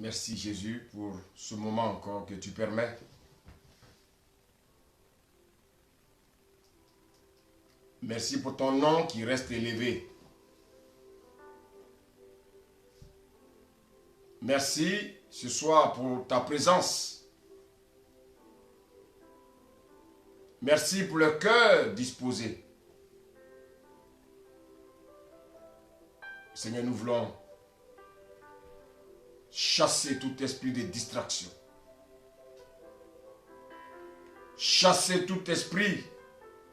Merci Jésus pour ce moment encore que tu permets. Merci pour ton nom qui reste élevé. Merci ce soir pour ta présence. Merci pour le cœur disposé. Seigneur, nous voulons chasser tout esprit de distraction. Chasser tout esprit,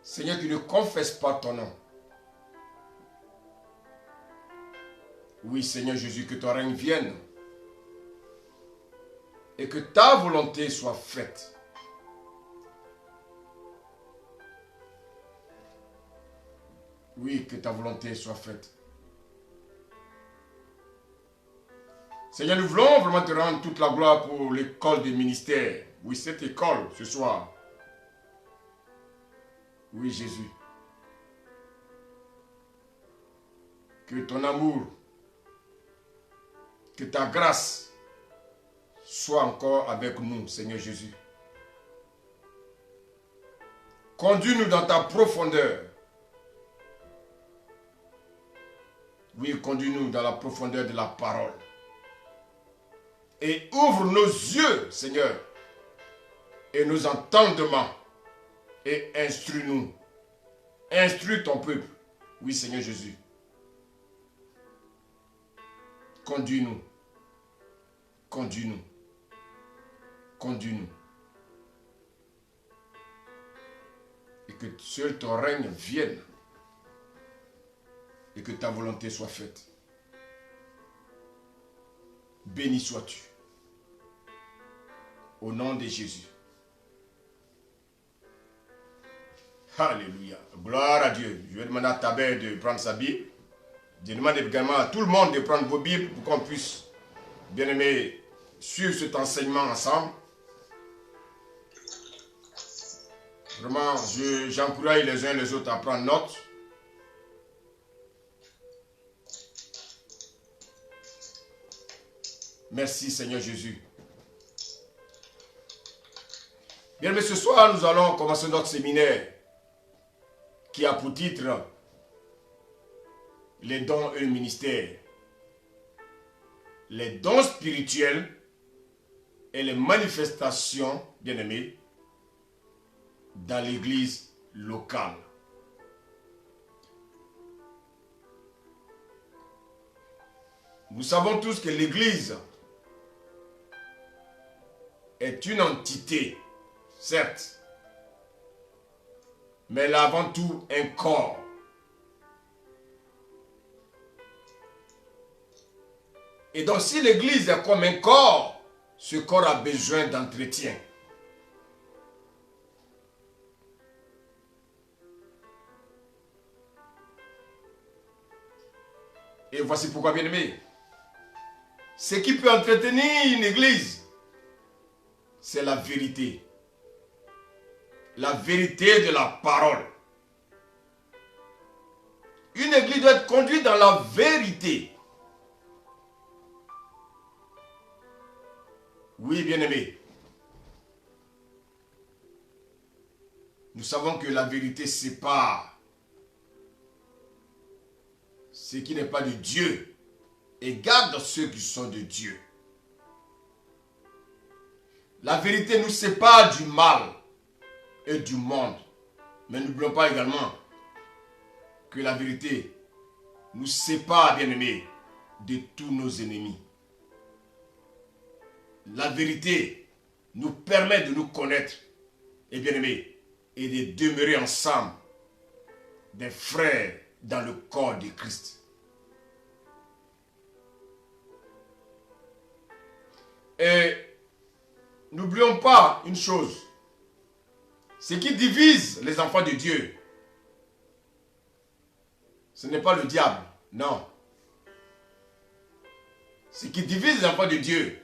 Seigneur, qui ne confesse pas ton nom. Oui, Seigneur Jésus, que ton règne vienne et que ta volonté soit faite. Oui, que ta volonté soit faite. Seigneur, nous voulons vraiment te rendre toute la gloire pour l'école des ministères. Oui, cette école, ce soir. Oui, Jésus. Que ton amour, que ta grâce soit encore avec nous, Seigneur Jésus. Conduis-nous dans ta profondeur. Oui, conduis-nous dans la profondeur de la parole. Et ouvre nos yeux, Seigneur, et nos entendements, et instruis-nous. Instruis ton peuple. Oui, Seigneur Jésus. Conduis-nous. Conduis-nous. Conduis-nous. Et que seul ton règne vienne. Et que ta volonté soit faite. Béni sois-tu. Au nom de Jésus. Alléluia. Gloire à Dieu. Je vais demander à Tabet de prendre sa Bible. Je demande également à tout le monde de prendre vos Bibles pour qu'on puisse, bien aimé, suivre cet enseignement ensemble. Vraiment, j'encourage les uns les autres à prendre note. Merci Seigneur Jésus. Bien, mais ce soir, nous allons commencer notre séminaire qui a pour titre les dons et le ministère. Les dons spirituels et les manifestations, bien aimés, dans l'église locale. Nous savons tous que l'église est une entité, certes, mais elle a avant tout un corps. Et donc si l'église est comme un corps, ce corps a besoin d'entretien. Et voici pourquoi, bien aimé, ce qui peut entretenir une église, c'est la vérité. La vérité de la parole. Une église doit être conduite dans la vérité. Oui, bien-aimés. Nous savons que la vérité sépare ce qui n'est pas de Dieu et garde ceux qui sont de Dieu. La vérité nous sépare du mal et du monde. Mais n'oublions pas également que la vérité nous sépare, bien-aimés, de tous nos ennemis. La vérité nous permet de nous connaître, et bien-aimés, et de demeurer ensemble, des frères dans le corps de Christ. Et n'oublions pas une chose, ce qui divise les enfants de Dieu, ce n'est pas le diable, non. Ce qui divise les enfants de Dieu,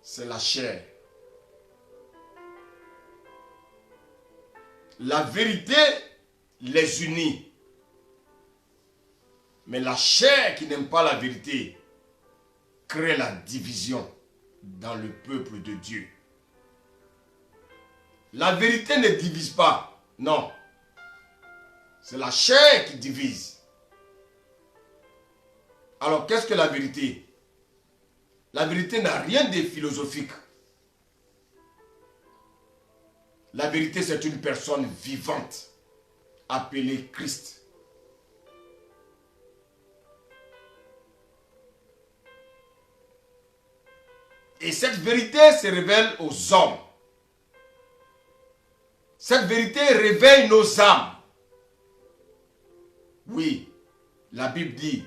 c'est la chair. La vérité les unit. Mais la chair qui n'aime pas la vérité crée la division dans le peuple de Dieu. La vérité ne divise pas, non. C'est la chair qui divise. Alors, qu'est-ce que la vérité? La vérité n'a rien de philosophique. La vérité, c'est une personne vivante, appelée Christ. Et cette vérité se révèle aux hommes. Cette vérité réveille nos âmes. Oui, la Bible dit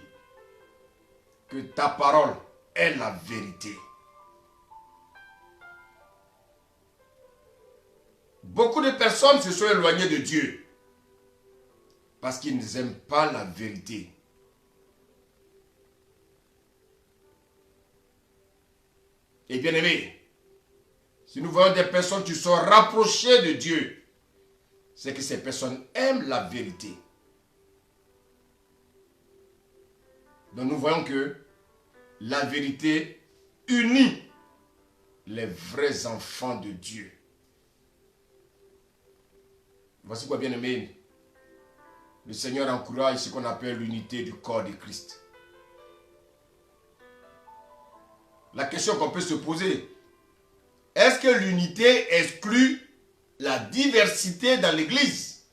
que ta parole est la vérité. Beaucoup de personnes se sont éloignées de Dieu parce qu'ils n'aiment pas la vérité. Et bien aimé, si nous voyons des personnes qui sont rapprochées de Dieu, c'est que ces personnes aiment la vérité. Donc nous voyons que la vérité unit les vrais enfants de Dieu. Voici quoi, bien aimé, le Seigneur encourage ce qu'on appelle l'unité du corps de Christ. La question qu'on peut se poser, est-ce que l'unité exclut la diversité dans l'Église?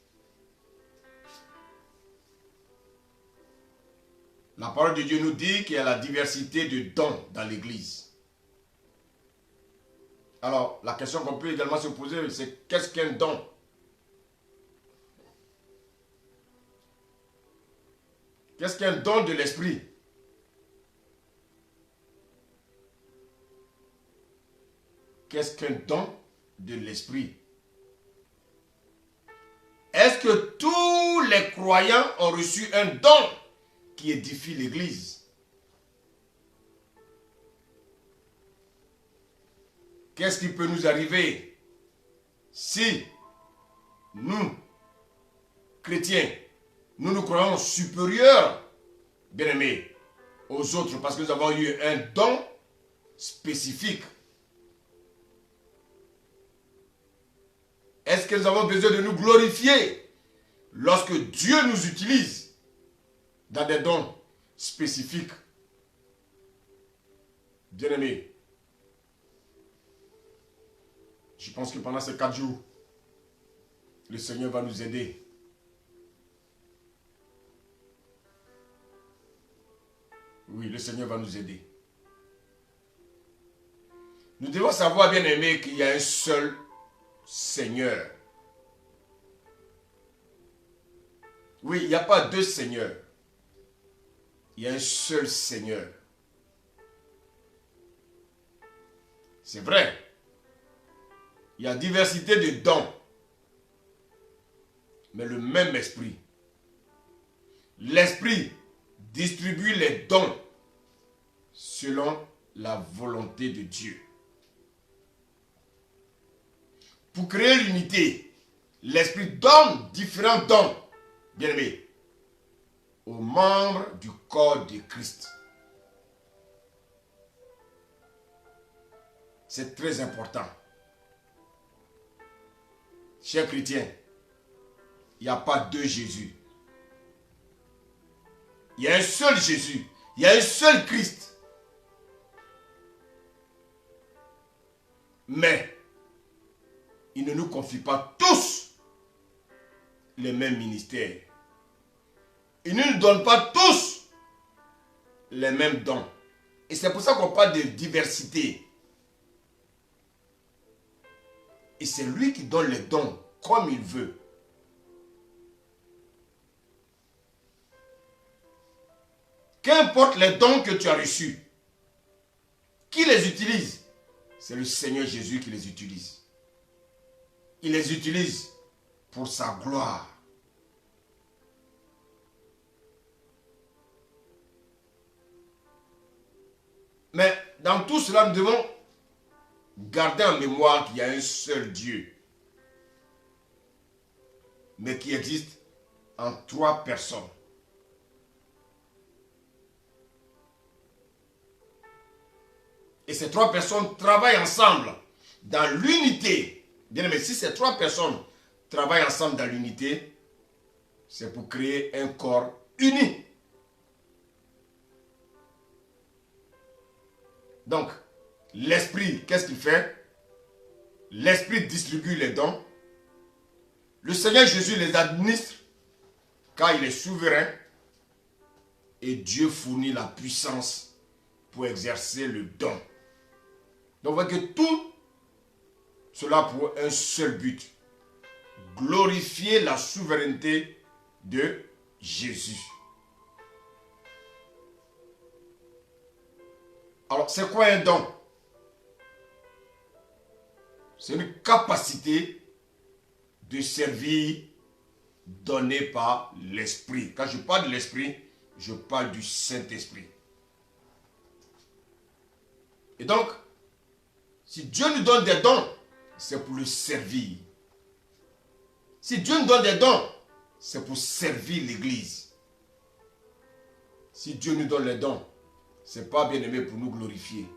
La parole de Dieu nous dit qu'il y a la diversité de dons dans l'Église. Alors, la question qu'on peut également se poser, c'est qu'est-ce qu'un don? Qu'est-ce qu'un don de l'esprit? Qu'est-ce qu'un don de l'esprit? Est-ce que tous les croyants ont reçu un don qui édifie l'Église? Qu'est-ce qui peut nous arriver si nous, chrétiens, nous nous croyons supérieurs, bien-aimés, aux autres parce que nous avons eu un don spécifique? Est-ce que nous avons besoin de nous glorifier lorsque Dieu nous utilise dans des dons spécifiques? Bien-aimés, je pense que pendant ces 4 jours, le Seigneur va nous aider. Oui, le Seigneur va nous aider. Nous devons savoir, bien-aimés, qu'il y a un seul Seigneur. Oui, il n'y a pas deux seigneurs. Il y a un seul Seigneur. C'est vrai. Il y a diversité de dons. Mais le même esprit. L'esprit distribue les dons selon la volonté de Dieu. Pour créer l'unité, l'esprit donne différents dons, bien-aimés, aux membres du corps de Christ. C'est très important. Chers chrétiens, il n'y a pas deux Jésus. Il y a un seul Jésus. Il y a un seul Christ. Mais il ne nous confie pas tous les mêmes ministères. Il ne nous donne pas tous les mêmes dons. Et c'est pour ça qu'on parle de diversité. Et c'est lui qui donne les dons comme il veut. Qu'importe les dons que tu as reçus, qui les utilise? C'est le Seigneur Jésus qui les utilise. Il les utilise pour sa gloire. Mais dans tout cela, nous devons garder en mémoire qu'il y a un seul Dieu, mais qui existe en 3 personnes. et ces trois personnes travaillent ensemble dans l'unité, bien aimé, si ces trois personnes travaillent ensemble dans l'unité, c'est pour créer un corps uni. Donc, l'esprit, qu'est-ce qu'il fait? L'esprit distribue les dons. Le Seigneur Jésus les administre car il est souverain et Dieu fournit la puissance pour exercer le don. Donc, vous voyez que tout cela pour un seul but. Glorifier la souveraineté de Jésus. Alors, c'est quoi un don? C'est une capacité de servir donnée par l'Esprit. Quand je parle de l'Esprit, je parle du Saint-Esprit. Et donc, si Dieu nous donne des dons, c'est pour le servir. Si Dieu nous donne des dons, c'est pour servir l'Église. Si Dieu nous donne les dons, ce n'est pas bien aimé pour nous glorifier.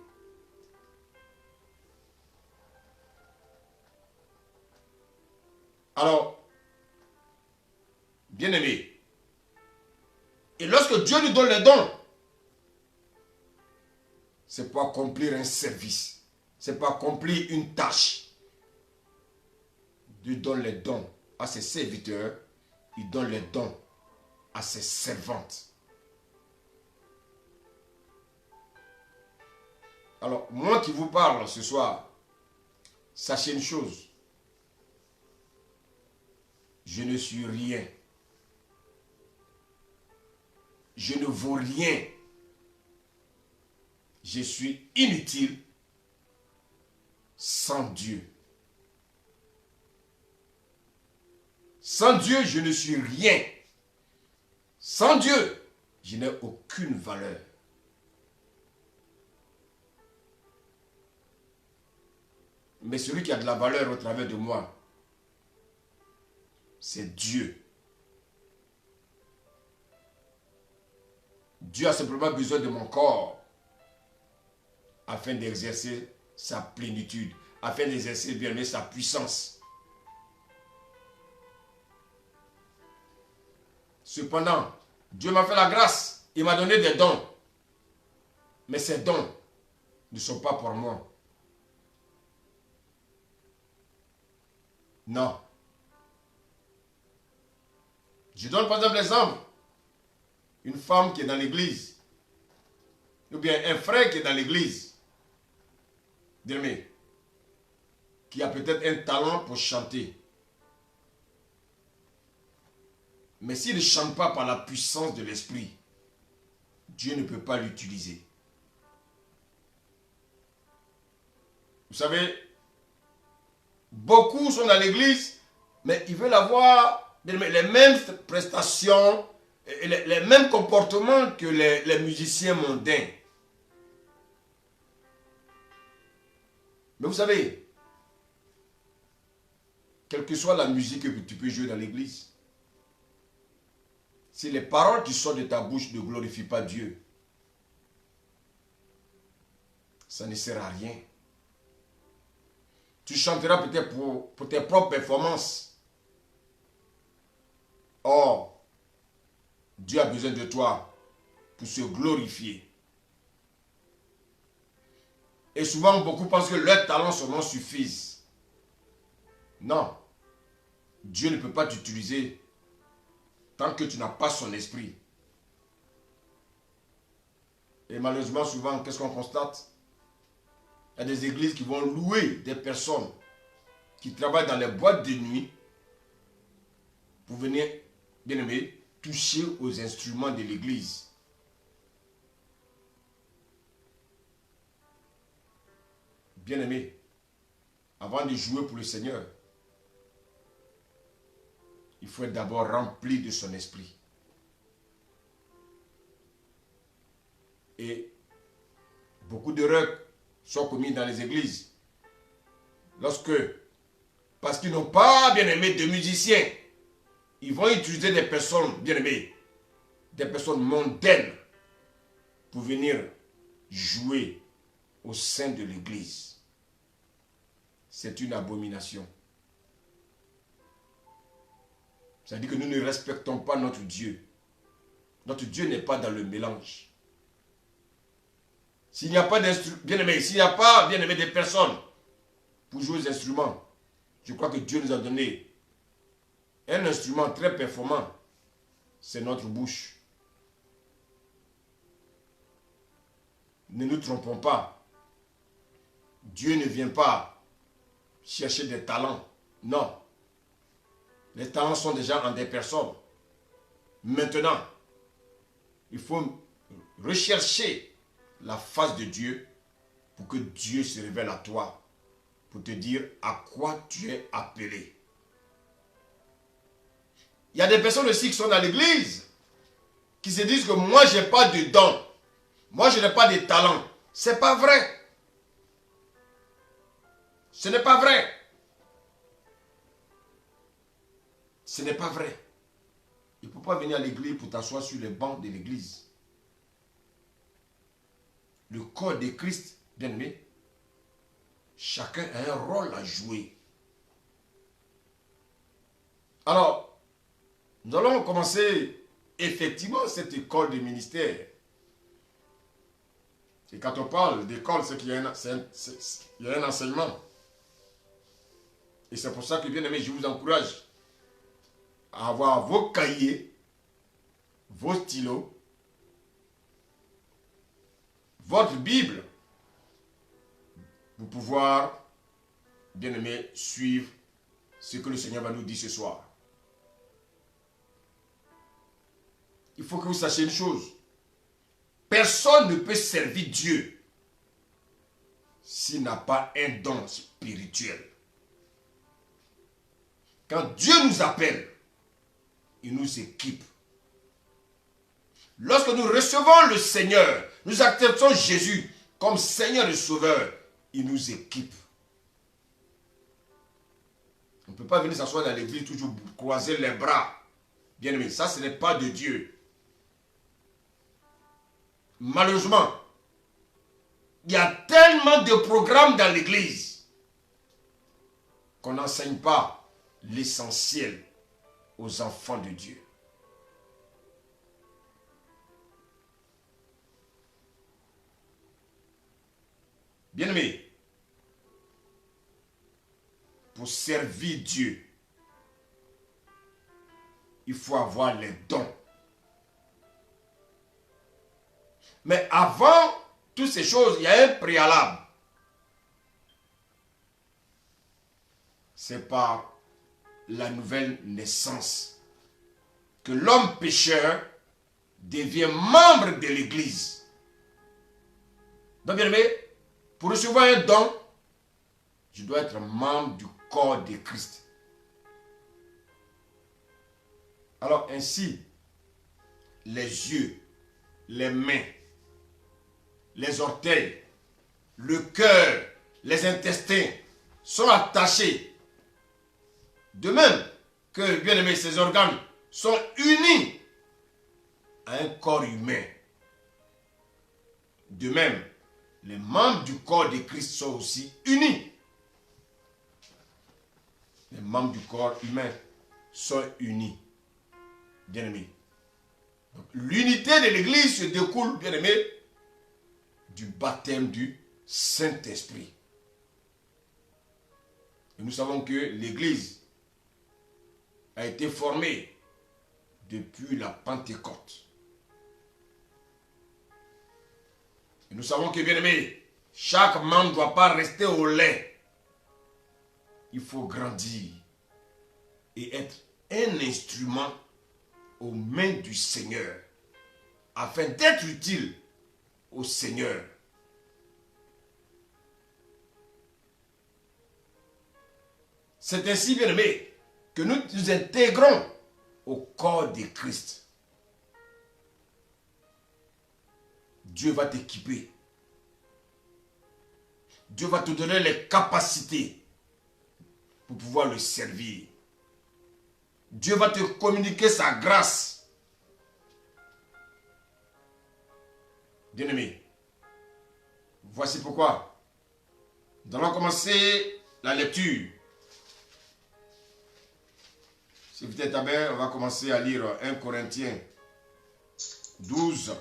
Alors, bien aimé, et lorsque Dieu nous donne les dons, c'est pour accomplir un service, c'est pour accomplir une tâche. Dieu donne les dons à ses serviteurs, il donne les dons à ses servantes. Alors, moi qui vous parle ce soir, sachez une chose. Je ne suis rien. Je ne vaux rien. Je suis inutile sans Dieu. Sans Dieu, je ne suis rien. Sans Dieu, je n'ai aucune valeur. Mais celui qui a de la valeur au travers de moi, c'est Dieu. Dieu a simplement besoin de mon corps afin d'exercer sa plénitude, afin d'exercer bien sa puissance. Cependant, Dieu m'a fait la grâce, il m'a donné des dons. Mais ces dons ne sont pas pour moi. Non. Je donne par exemple l'exemple. Une femme qui est dans l'église. Ou bien un frère qui est dans l'église. Bien-aimé. Qui a peut-être un talent pour chanter. Mais s'il ne chante pas par la puissance de l'esprit, Dieu ne peut pas l'utiliser. Vous savez, beaucoup sont dans l'église, mais ils veulent avoir les mêmes prestations, et les mêmes comportements que les musiciens mondains. Mais vous savez, quelle que soit la musique que tu peux jouer dans l'église, si les paroles qui sortent de ta bouche ne glorifient pas Dieu, ça ne sert à rien. Tu chanteras peut-être pour tes propres performances. Or, Dieu a besoin de toi pour se glorifier. Et souvent, beaucoup pensent que leurs talents seulement suffisent. Non. Dieu ne peut pas t'utiliser tant que tu n'as pas son esprit. Et malheureusement, souvent, qu'est-ce qu'on constate? Il y a des églises qui vont louer des personnes qui travaillent dans les boîtes de nuit pour venir, bien aimé, toucher aux instruments de l'église. Bien aimé, avant de jouer pour le Seigneur, il faut être d'abord rempli de son esprit. Et beaucoup d'erreurs sont commises dans les églises. Parce qu'ils n'ont pas, bien aimé, de musiciens, ils vont utiliser des personnes, bien aimées, des personnes mondaines pour venir jouer au sein de l'Église. C'est une abomination. C'est-à-dire que nous ne respectons pas notre Dieu. Notre Dieu n'est pas dans le mélange. S'il n'y a pas d'instruments, bien-aimés, s'il n'y a pas, bien-aimés, des personnes pour jouer aux instruments, je crois que Dieu nous a donné un instrument très performant. C'est notre bouche. Ne nous trompons pas. Dieu ne vient pas chercher des talents. Non. Les talents sont déjà en des personnes. Maintenant, il faut rechercher la face de Dieu pour que Dieu se révèle à toi, pour te dire à quoi tu es appelé. Il y a des personnes aussi qui sont dans l'église, qui se disent que moi je n'ai pas de dons, moi je n'ai pas de talent. Ce n'est pas vrai. Ce n'est pas vrai. Ce n'est pas vrai. Il ne faut pas venir à l'église pour t'asseoir sur les bancs de l'église. Le corps de Christ, bien aimé, chacun a un rôle à jouer. Alors, nous allons commencer effectivement cette école de ministère. Et quand on parle d'école, c'est qu'il y a un enseignement. Et c'est pour ça que, bien aimé, je vous encourage à avoir vos cahiers, vos stylos, votre Bible, pour pouvoir, bien aimé, suivre ce que le Seigneur va nous dire ce soir. Il faut que vous sachiez une chose. Personne ne peut servir Dieu s'il n'a pas un don spirituel. Quand Dieu nous appelle, il nous équipe. Lorsque nous recevons le Seigneur, nous acceptons Jésus comme Seigneur et Sauveur, il nous équipe. On ne peut pas venir s'asseoir dans l'église toujours croiser les bras. Bien aimé, ça ce n'est pas de Dieu. Malheureusement, il y a tellement de programmes dans l'église qu'on n'enseigne pas l'essentiel aux enfants de Dieu. Bien-aimé, pour servir Dieu, il faut avoir les dons. Mais avant toutes ces choses, il y a un préalable. C'est par la nouvelle naissance que l'homme pécheur devient membre de l'Église. Donc, bien aimé, pour recevoir un don, je dois être membre du corps de Christ. Alors ainsi, les yeux, les mains, les orteils, le cœur, les intestins sont attachés. De même que, bien aimé, ces organes sont unis à un corps humain. De même, les membres du corps de Christ sont aussi unis. Les membres du corps humain sont unis. Bien aimé. L'unité de l'Église se découle, bien aimé, du baptême du Saint-Esprit. Et nous savons que l'Église a été formée depuis la Pentecôte. Et nous savons que, bien aimé, chaque membre ne doit pas rester au lait. Il faut grandir et être un instrument aux mains du Seigneur afin d'être utile au Seigneur. C'est ainsi, bien aimé, que nous nous intégrons au corps de Christ. Dieu va t'équiper. Dieu va te donner les capacités pour pouvoir le servir. Dieu va te communiquer sa grâce. Bien-aimé, Voici pourquoi. Nous allons commencer la lecture. Si vous êtes bien, on va commencer à lire 1 Corinthiens 12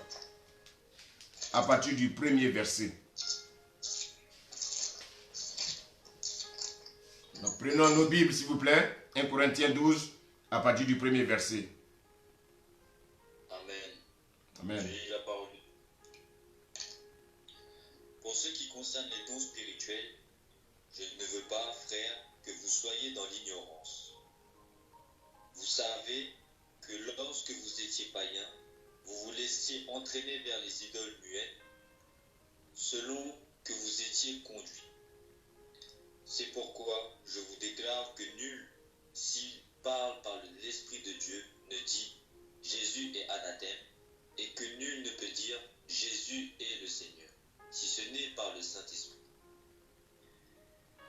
à partir du premier verset. Donc prenons nos Bibles s'il vous plaît. 1 Corinthiens 12 à partir du premier verset. Amen. Amen. Je lis la parole. Pour ce qui concerne les dons spirituels, je ne veux pas, frères, que vous soyez dans l'ignorance. Vous savez que lorsque vous étiez païens, vous vous laissiez entraîner vers les idoles muettes, selon que vous étiez conduits. C'est pourquoi je vous déclare que nul, s'il parle par l'Esprit de Dieu, ne dit « Jésus est anathème » et que nul ne peut dire « Jésus est le Seigneur », si ce n'est par le Saint-Esprit.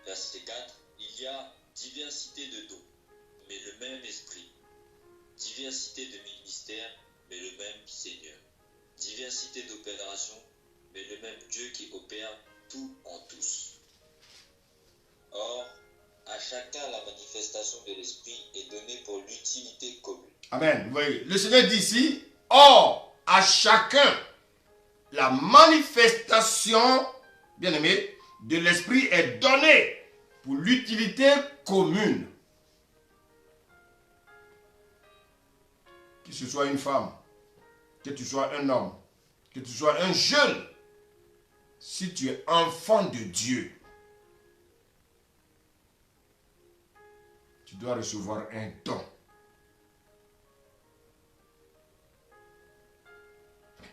Verset 4. Il y a diversité de dons, mais le même Esprit. Diversité de ministères, mais le même Seigneur. Diversité d'opérations, mais le même Dieu qui opère tout en tous. Or, à chacun la manifestation de l'Esprit est donnée pour l'utilité commune. Amen. Vous voyez, le Seigneur dit ici, or, à chacun, la manifestation, bien aimé, de l'Esprit est donnée pour l'utilité commune. Que ce soit une femme, que tu sois un homme, que tu sois un jeune, si tu es enfant de Dieu, tu dois recevoir un don.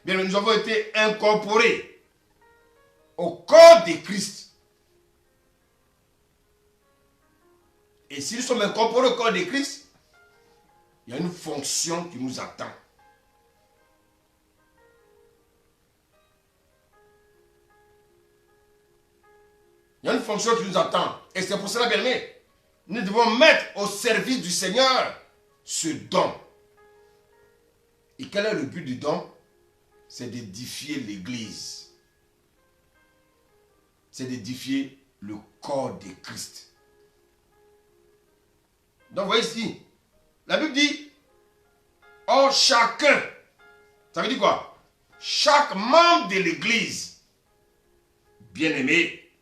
Bien, nous avons été incorporés au corps de Christ. Et si nous sommes incorporés au corps de Christ, il y a une fonction qui nous attend. Il y a une fonction qui nous attend. Et c'est pour cela, bien aimé, nous devons mettre au service du Seigneur ce don. Et quel est le but du don? C'est d'édifier l'Église. C'est d'édifier le corps de Christ. Donc, vous voyez ici, la Bible dit, or chacun, ça veut dire quoi? Chaque membre de l'Église, bien-aimé,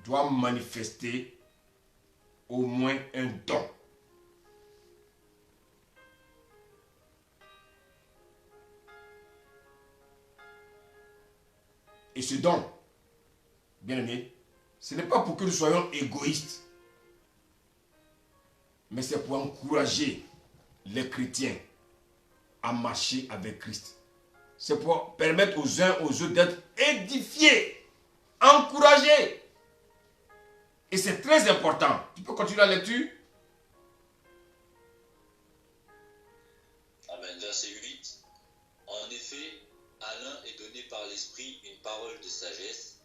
doit manifester au moins un don. Et ce don, bien aimé, ce n'est pas pour que nous soyons égoïstes, mais c'est pour encourager les chrétiens à marcher avec Christ. C'est pour permettre aux uns aux autres d'être édifiés, encouragés. Et c'est très important. Tu peux continuer la lecture? Amen. Verset 8. En effet, à l'un est donné par l'Esprit une parole de sagesse,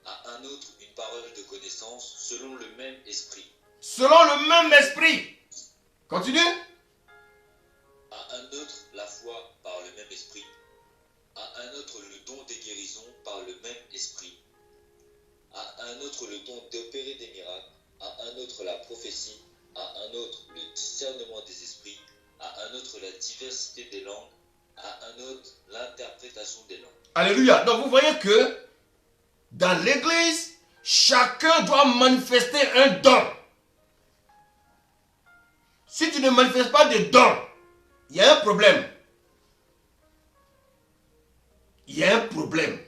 à un autre une parole de connaissance, selon le même Esprit. Selon le même Esprit. Continue. À un autre la foi par le même Esprit, à un autre le don des guérisons par le même Esprit, à un autre le don d'opérer des miracles, à un autre la prophétie, à un autre le discernement des esprits, à un autre la diversité des langues, à un autre l'interprétation des langues. Alléluia. Donc vous voyez que dans l'Église, chacun doit manifester un don. Si tu ne manifestes pas de don, il y a un problème. Il y a un problème.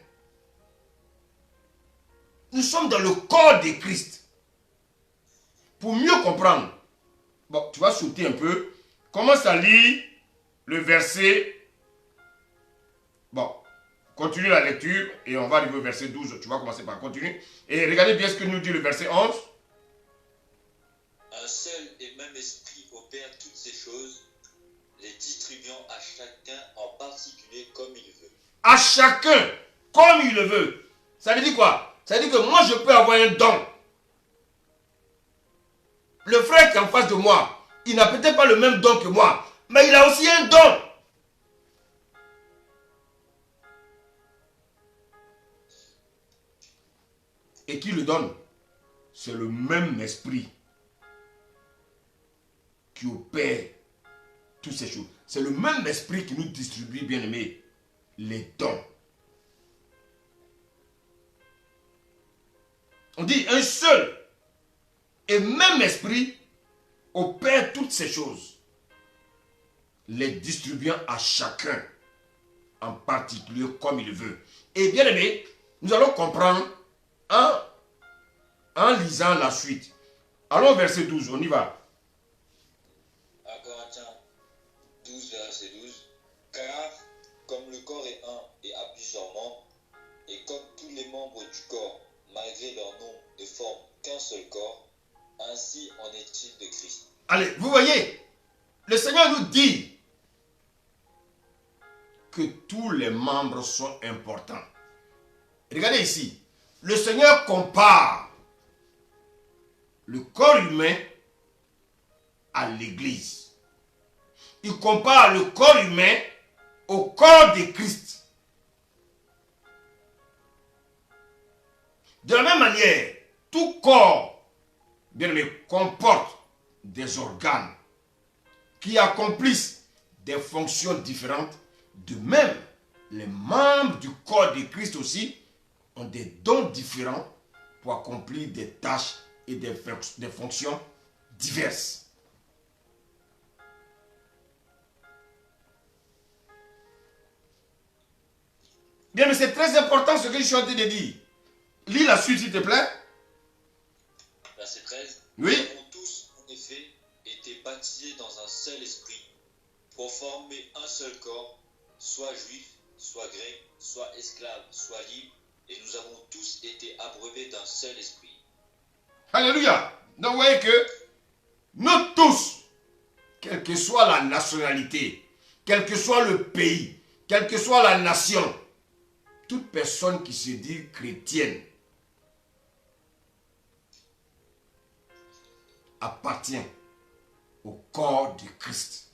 Nous sommes dans le corps de Christ. Pour mieux comprendre, bon, tu vas sauter un peu. Commence à lire le verset. Bon, continue la lecture et on va arriver au verset 12. Tu vas commencer par continuer. Et regardez bien ce que nous dit le verset 11. Un seul et même esprit opère toutes ces choses, les distribuant à chacun en particulier comme il veut. À chacun comme il le veut. Ça veut dire quoi? Ça veut dire que moi je peux avoir un don. Le frère qui est en face de moi, il n'a peut-être pas le même don que moi, mais il a aussi un don. et qui le donne, c'est le même esprit qui opère toutes ces choses. C'est le même esprit qui nous distribue, bien-aimés, les dons. On dit un seul et même esprit opère toutes ces choses, les distribuant à chacun en particulier comme il veut. Et bien aimé, nous allons comprendre en lisant la suite. Allons au verset 12, on y va. À Corinthiens 12, verset 12. Car comme le corps est un et a plusieurs membres, et comme tous les membres du corps, malgré leur nombre, ne forment qu'un seul corps, ainsi en est-il de Christ. Allez, vous voyez, le Seigneur nous dit que tous les membres sont importants. Regardez ici, le Seigneur compare le corps humain à l'Église. Il compare le corps humain au corps de Christ. De la même manière, tout corps, bien aimé, comporte des organes qui accomplissent des fonctions différentes. De même, les membres du corps de Christ aussi ont des dons différents pour accomplir des tâches et des fonctions diverses. Bien, mais c'est très important ce que je suis en train de dire. Lis la suite, s'il te plaît. Verset 13. Oui. Nous avons tous, en effet, été baptisés dans un seul esprit, pour former un seul corps, soit juif, soit grec, soit esclave, soit libre, et nous avons tous été abreuvés d'un seul esprit. Alléluia. Donc vous voyez que nous tous, quelle que soit la nationalité, quel que soit le pays, quelle que soit la nation, toute personne qui se dit chrétienne appartient au corps de Christ.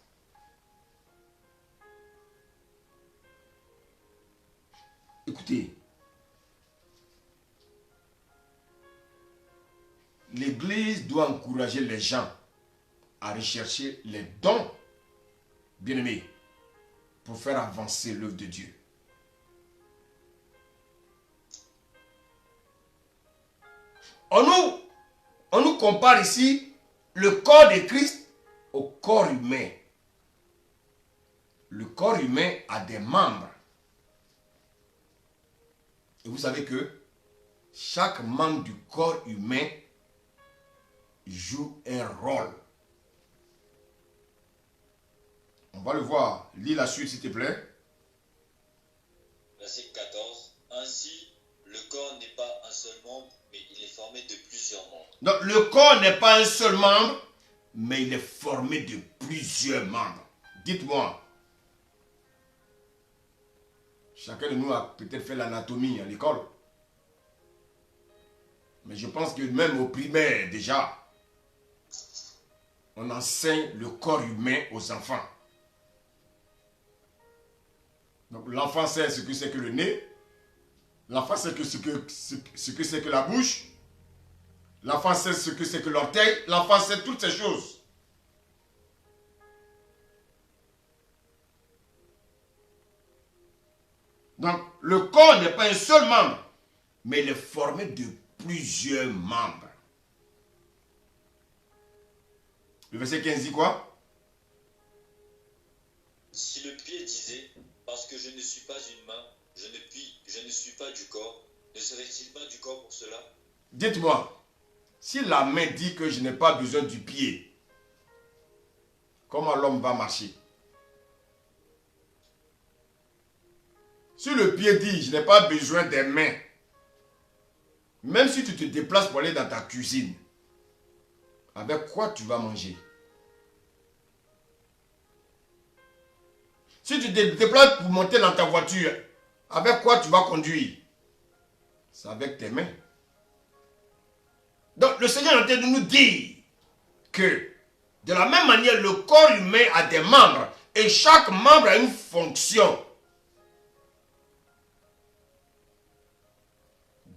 Écoutez, l'Église doit encourager les gens à rechercher les dons, bien-aimés, pour faire avancer l'œuvre de Dieu. On nous compare ici le corps de Christ au corps humain. Le corps humain a des membres. Et vous savez que chaque membre du corps humain joue un rôle. On va le voir. Lis la suite, s'il te plaît. Verset 14. Ainsi, le corps n'est pas un seul membre, mais il est formé de plusieurs membres. Donc, le corps n'est pas un seul membre, mais il est formé de plusieurs membres. Dites-moi. Chacun de nous a peut-être fait l'anatomie à l'école. Mais je pense que même au primaire, déjà, on enseigne le corps humain aux enfants. Donc l'enfant sait ce que c'est que le nez. L'enfant sait ce que c'est que la bouche. L'enfant sait ce que c'est que l'orteil. L'enfant sait toutes ces choses. Donc le corps n'est pas un seul membre, mais il est formé de plusieurs membres. Le verset 15 dit quoi? Si le pied disait, parce que je ne suis pas une main, je ne suis pas du corps, ne serait-il pas du corps pour cela? Dites-moi, si la main dit que je n'ai pas besoin du pied, comment l'homme va marcher? Si le pied dit je n'ai pas besoin des mains, même si tu te déplaces pour aller dans ta cuisine, avec quoi tu vas manger? Si tu te déplaces pour monter dans ta voiture, avec quoi tu vas conduire? C'est avec tes mains. Donc le Seigneur est en train de nous dire que de la même manière, le corps humain a des membres et chaque membre a une fonction.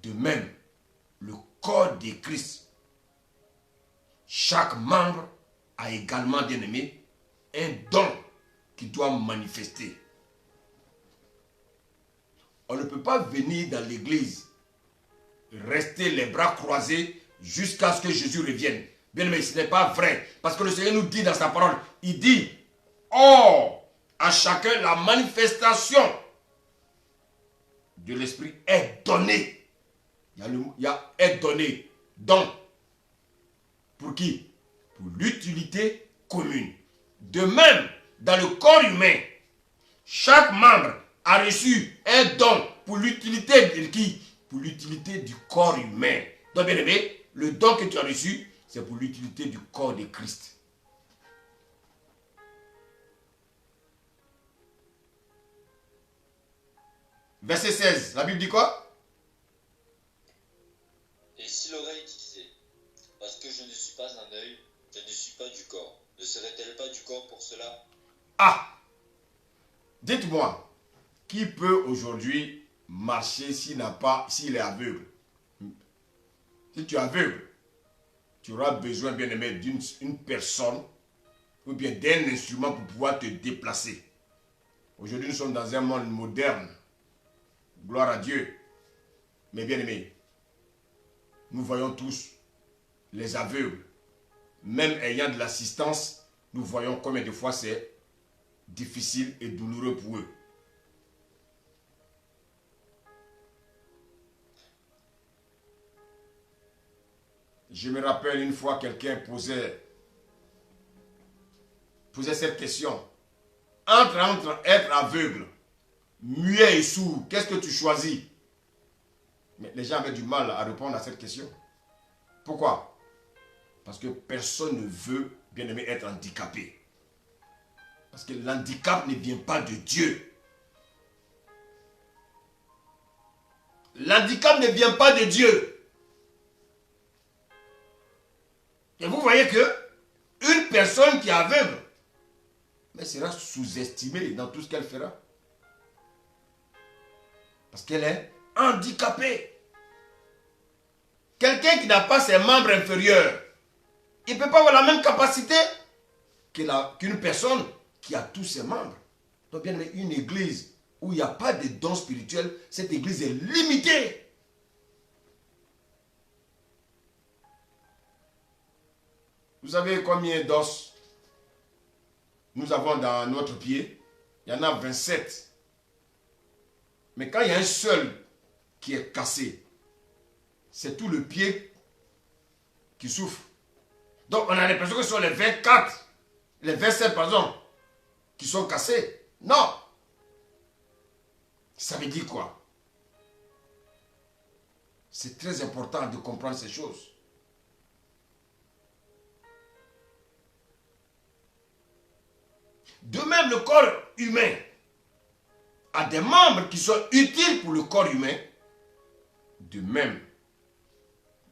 De même, le corps de Christ, chaque membre a également, bien aimé, un don qu'il doit manifester. On ne peut pas venir dans l'église, rester les bras croisés jusqu'à ce que Jésus revienne. Bien aimé, ce n'est pas vrai. Parce que le Seigneur nous dit dans sa parole, il dit, or, à chacun la manifestation de l'Esprit est donnée. Il y a est donné. Donc, pour qui? Pour l'utilité commune. De même, dans le corps humain, chaque membre a reçu un don pour l'utilité de qui? Pour l'utilité du corps humain. Donc, bien aimé, le don que tu as reçu, c'est pour l'utilité du corps de Christ. Verset 16, la Bible dit quoi? Et si l'oreille disait, parce que je ne suis pas un œil, je ne suis pas du corps, ne serait-elle pas du corps pour cela? Ah! Dites-moi, qui peut aujourd'hui marcher s'il est aveugle? Si tu es aveugle, tu auras besoin, bien aimé, d'une personne ou bien d'un instrument pour pouvoir te déplacer. Aujourd'hui, nous sommes dans un monde moderne. Gloire à Dieu. Mais bien aimé, nous voyons tous les aveugles. Même ayant de l'assistance, nous voyons combien de fois c'est difficile et douloureux pour eux. Je me rappelle une fois quelqu'un posait cette question. Entre être aveugle, muet et sourd, qu'est-ce que tu choisis? Mais les gens avaient du mal à répondre à cette question. Pourquoi? Parce que personne ne veut, bien aimé, être handicapé. Parce que l'handicap ne vient pas de Dieu. L'handicap ne vient pas de Dieu. Et vous voyez que une personne qui est aveugle, mais sera sous-estimée dans tout ce qu'elle fera. Parce qu'elle est handicapée. Quelqu'un qui n'a pas ses membres inférieurs, il ne peut pas avoir la même capacité qu'une personne qui a tous ses membres. Donc bien aimé, une église où il n'y a pas de dons spirituels, cette église est limitée. Vous savez combien d'os nous avons dans notre pied? Il y en a 27. Mais quand il y a un seul qui est cassé, c'est tout le pied qui souffre. Donc on a l'impression que ce sont les 24, les 27 pardon, qui sont cassés. Non. Ça veut dire quoi? C'est très important de comprendre ces choses. De même, le corps humain a des membres qui sont utiles pour le corps humain. De même,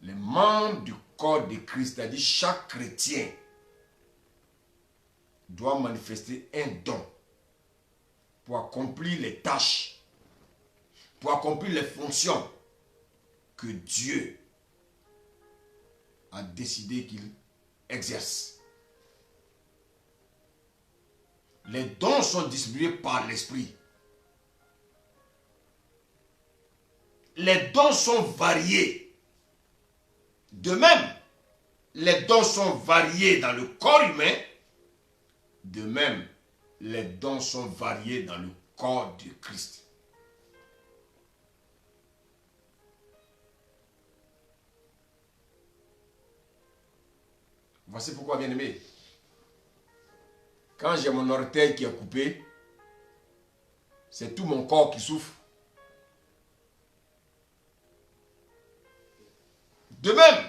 les membres du corps de Christ, c'est-à-dire chaque chrétien, doit manifester un don pour accomplir les tâches, pour accomplir les fonctions que Dieu a décidé qu'il exerce. Les dons sont distribués par l'Esprit. Les dons sont variés. De même, les dons sont variés dans le corps humain. De même, les dons sont variés dans le corps de Christ. Voici pourquoi, bien-aimé, quand j'ai mon orteil qui est coupé, c'est tout mon corps qui souffre. De même,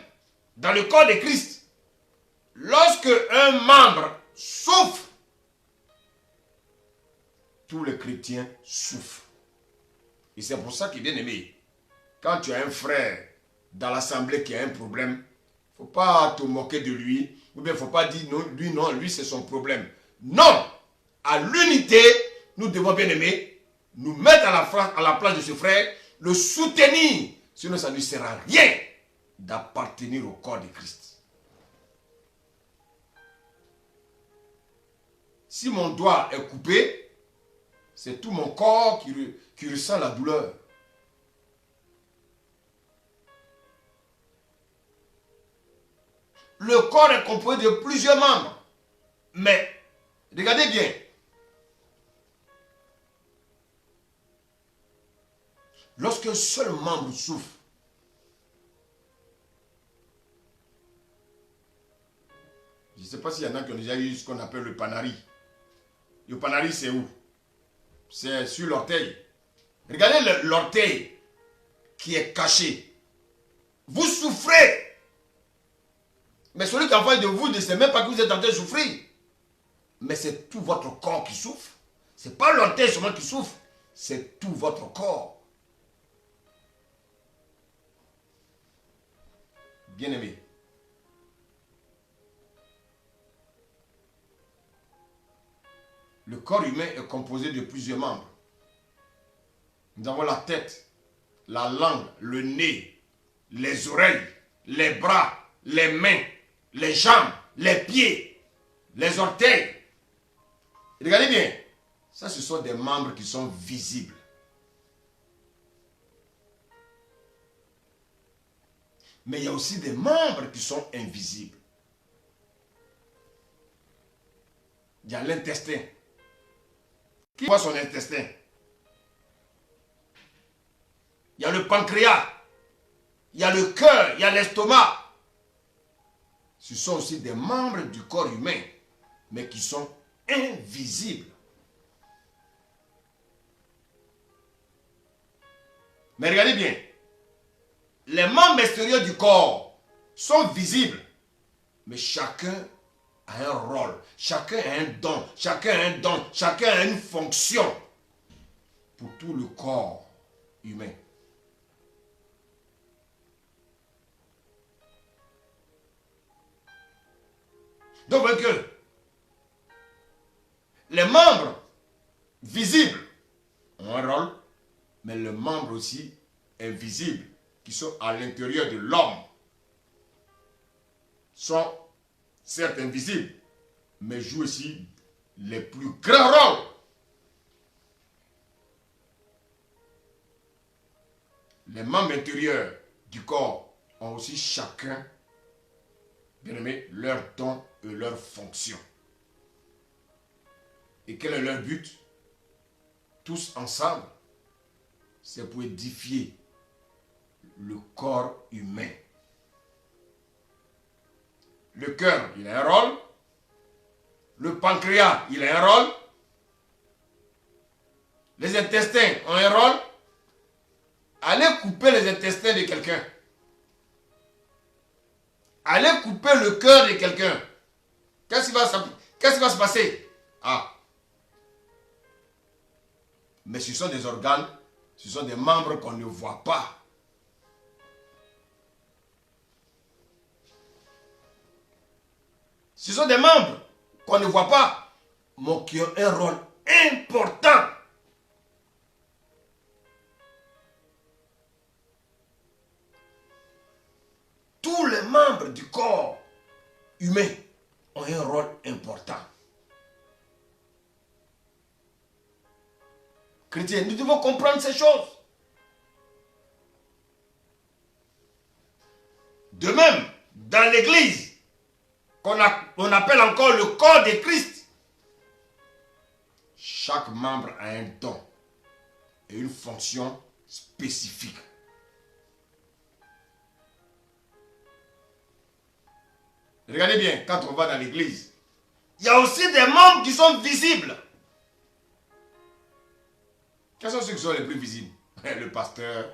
dans le corps de Christ, lorsque un membre souffre, tous les chrétiens souffrent. Et c'est pour ça que, bien aimé, quand tu as un frère dans l'assemblée qui a un problème, il ne faut pas te moquer de lui, ou bien il ne faut pas dire non, lui c'est son problème. Non, à l'unité, nous devons, bien aimer, nous mettre à la place de ce frère, le soutenir, sinon ça ne lui sert à rien. d'appartenir au corps de Christ. Si mon doigt est coupé, c'est tout mon corps qui ressent la douleur. Le corps est composé de plusieurs membres. Mais, regardez bien. Lorsqu'un seul membre souffre, je ne sais pas s'il y en a qui ont déjà eu ce qu'on appelle le panari. Le panari, c'est où? C'est sur l'orteil. Regardez l'orteil qui est caché. Vous souffrez. Mais celui qui est en face de vous ne sait même pas que vous êtes en train de souffrir. Mais c'est tout votre corps qui souffre. Ce n'est pas l'orteil seulement qui souffre. C'est tout votre corps. Bien-aimé. Le corps humain est composé de plusieurs membres. Nous avons la tête, la langue, le nez, les oreilles, les bras, les mains, les jambes, les pieds, les orteils. Regardez bien. Ça, ce sont des membres qui sont visibles. Mais il y a aussi des membres qui sont invisibles. Il y a l'intestin. Qui voit son intestin? Il y a le pancréas. Il y a le cœur. Il y a l'estomac. Ce sont aussi des membres du corps humain, mais qui sont invisibles. Mais regardez bien. Les membres extérieurs du corps sont visibles, mais chacun a un rôle, chacun a un don, chacun a une fonction pour tout le corps humain. Donc, vous voyez que les membres visibles ont un rôle, mais les membres aussi invisibles qui sont à l'intérieur de l'homme sont certes invisibles, mais jouent aussi les plus grands rôles. Les membres intérieurs du corps ont aussi chacun, bien aimé, leur don et leur fonction. Et quel est leur but? Tous ensemble, c'est pour édifier le corps humain. Le cœur, il a un rôle. Le pancréas, il a un rôle. Les intestins ont un rôle. Allez couper les intestins de quelqu'un. Allez couper le cœur de quelqu'un. Qu'est-ce qui va se passer? Ah. Mais ce sont des organes, ce sont des membres qu'on ne voit pas. Ce sont des membres qu'on ne voit pas, mais qui ont un rôle important. Tous les membres du corps humain ont un rôle important. Chrétiens, nous devons comprendre ces choses. De même, dans l'église, qu'on appelle encore le corps de Christ, chaque membre a un don et une fonction spécifique. Regardez bien, quand on va dans l'église, il y a aussi des membres qui sont visibles. Quels sont ceux qui sont les plus visibles? Le pasteur,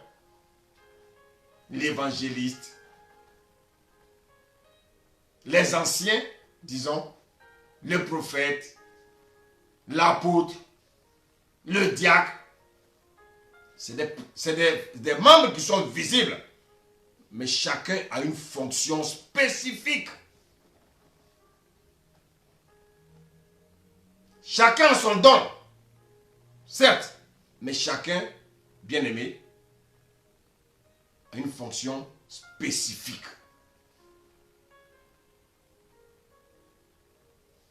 l'évangéliste, les anciens, disons, le prophète, l'apôtre, le diacre. C'est des membres qui sont visibles, mais chacun a une fonction spécifique. Chacun a son don, certes, mais chacun, bien aimé, a une fonction spécifique. spécifiques.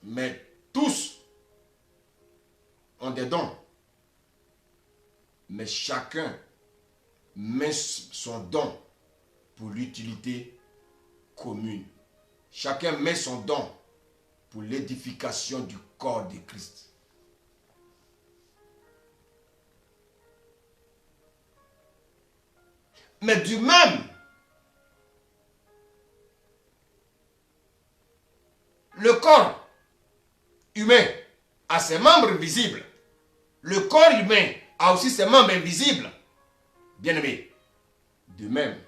Mais tous ont des dons. Mais chacun met son don pour l'utilité commune. Chacun met son don pour l'édification du corps de Christ. Mais du même, le corps humain a ses membres visibles. Le corps humain a aussi ses membres invisibles. Bien-aimés, de même,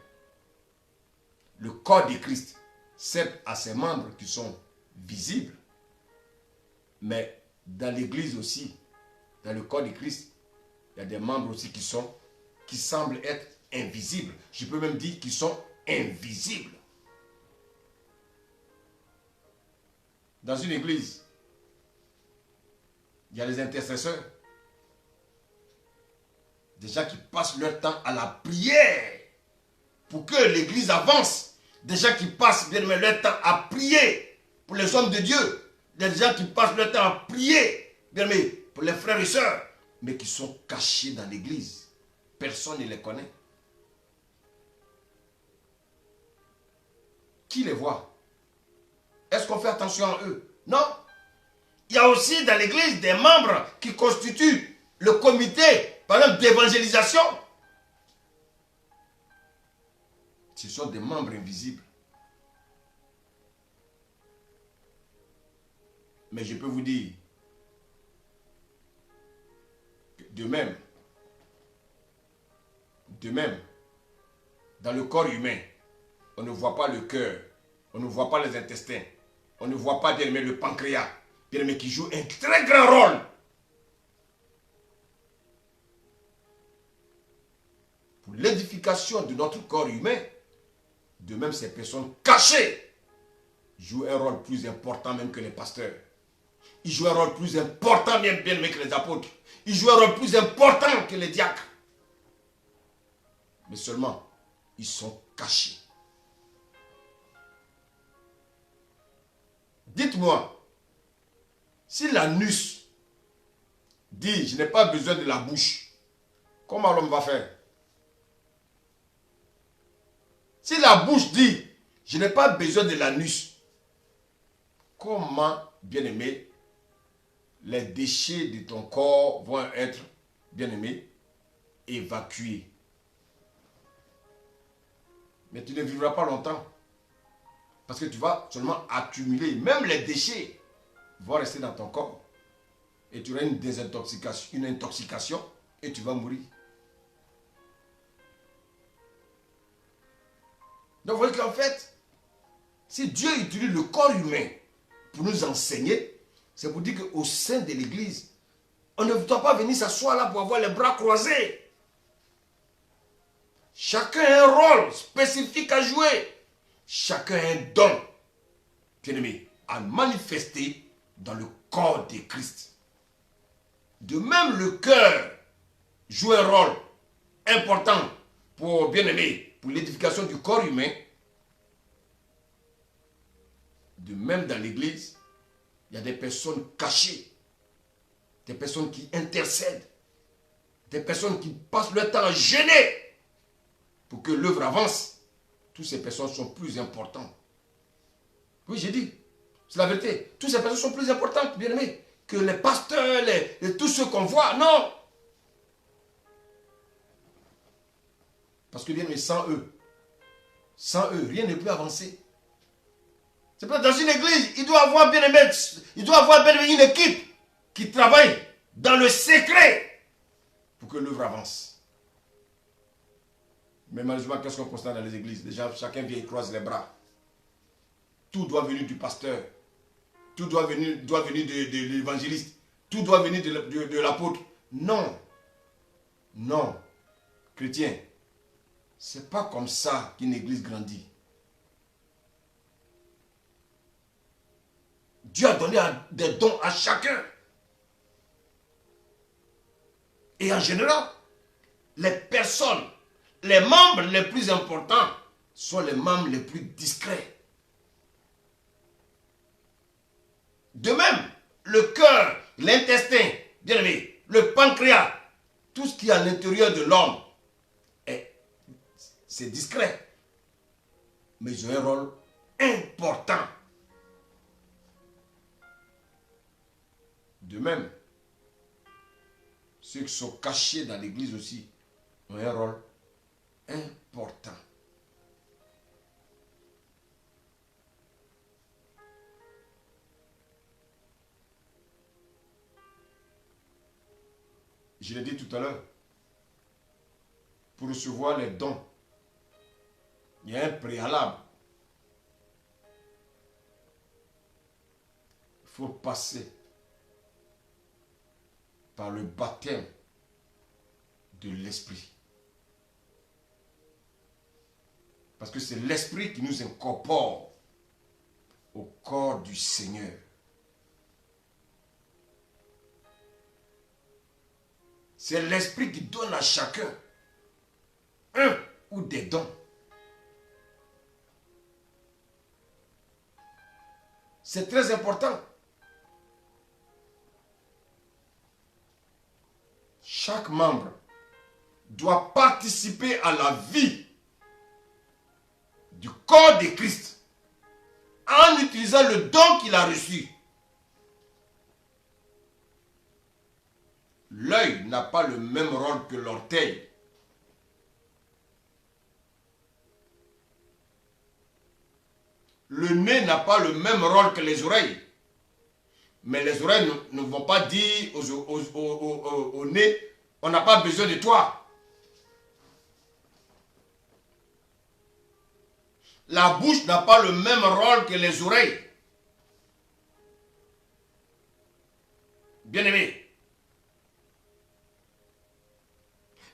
le corps de Christ, certes, a ses membres qui sont visibles, mais dans l'église aussi, dans le corps de Christ, il y a des membres aussi qui semblent être invisibles. Je peux même dire qu'ils sont invisibles. Dans une église, il y a les intercesseurs. Des gens qui passent leur temps à la prière pour que l'église avance. Des gens qui passent bien leur temps à prier pour les hommes de Dieu. Des gens qui passent leur temps à prier bien pour les frères et sœurs, mais qui sont cachés dans l'église. Personne ne les connaît. Qui les voit? Est-ce qu'on fait attention à eux? Non. Il y a aussi dans l'église des membres qui constituent le comité, par exemple, d'évangélisation. Ce sont des membres invisibles. Mais je peux vous dire, que de même, dans le corps humain, on ne voit pas le cœur, on ne voit pas les intestins, on ne voit pas bien aimé le pancréas, bien aimé qui joue un très grand rôle pour l'édification de notre corps humain. De même, ces personnes cachées jouent un rôle plus important même que les pasteurs. Ils jouent un rôle plus important bien aimé que les apôtres. Ils jouent un rôle plus important que les diacres. Mais seulement, ils sont cachés. Dites-moi, si l'anus dit « je n'ai pas besoin de la bouche », comment l'homme va faire? Si la bouche dit « je n'ai pas besoin de l'anus », comment, bien-aimé, les déchets de ton corps vont être, bien-aimé, évacués? Mais tu ne vivras pas longtemps. Parce que tu vas seulement accumuler. Même les déchets vont rester dans ton corps. Et tu auras une désintoxication, une intoxication, et tu vas mourir. Donc vous voyez qu'en fait, si Dieu utilise le corps humain pour nous enseigner, c'est pour dire qu'au sein de l'église, on ne doit pas venir s'asseoir là pour avoir les bras croisés. Chacun a un rôle spécifique à jouer. Chacun a un don, bien-aimé, à manifester dans le corps de Christ. De même, le cœur joue un rôle important pour, bien-aimé, pour l'édification du corps humain. De même, dans l'église, il y a des personnes cachées, des personnes qui intercèdent, des personnes qui passent leur temps à jeûner pour que l'œuvre avance. Toutes ces personnes sont plus importantes. Oui, j'ai dit, c'est la vérité. Toutes ces personnes sont plus importantes, bien aimés, que les pasteurs, tous ceux qu'on voit. Non. Parce que bien aimé, sans eux, rien ne peut avancer. C'est pour ça que dans une église, il doit avoir bien aimé, une équipe qui travaille dans le secret pour que l'œuvre avance. Mais malheureusement, qu'est-ce qu'on constate dans les églises? Déjà, chacun vient et croise les bras. Tout doit venir du pasteur. Tout doit venir de l'évangéliste. Tout doit venir de l'apôtre. Non. Non. Chrétien, c'est pas comme ça qu'une église grandit. Dieu a donné des dons à chacun. Et en général, les personnes, les membres les plus importants sont les membres les plus discrets. De même, le cœur, l'intestin, bien aimé, le pancréas, tout ce qui est à l'intérieur de l'homme, c'est discret. Mais ils ont un rôle important. De même, ceux qui sont cachés dans l'église aussi ont un rôle important. Je l'ai dit tout à l'heure, pour recevoir les dons, il y a un préalable. Il faut passer par le baptême de l'Esprit. Parce que c'est l'Esprit qui nous incorpore au corps du Seigneur. C'est l'Esprit qui donne à chacun un ou des dons. C'est très important. Chaque membre doit participer à la vie du corps de Christ en utilisant le don qu'il a reçu. L'œil n'a pas le même rôle que l'orteil. Le nez n'a pas le même rôle que les oreilles. Mais les oreilles ne vont pas dire au nez, on n'a pas besoin de toi. La bouche n'a pas le même rôle que les oreilles. Bien-aimé.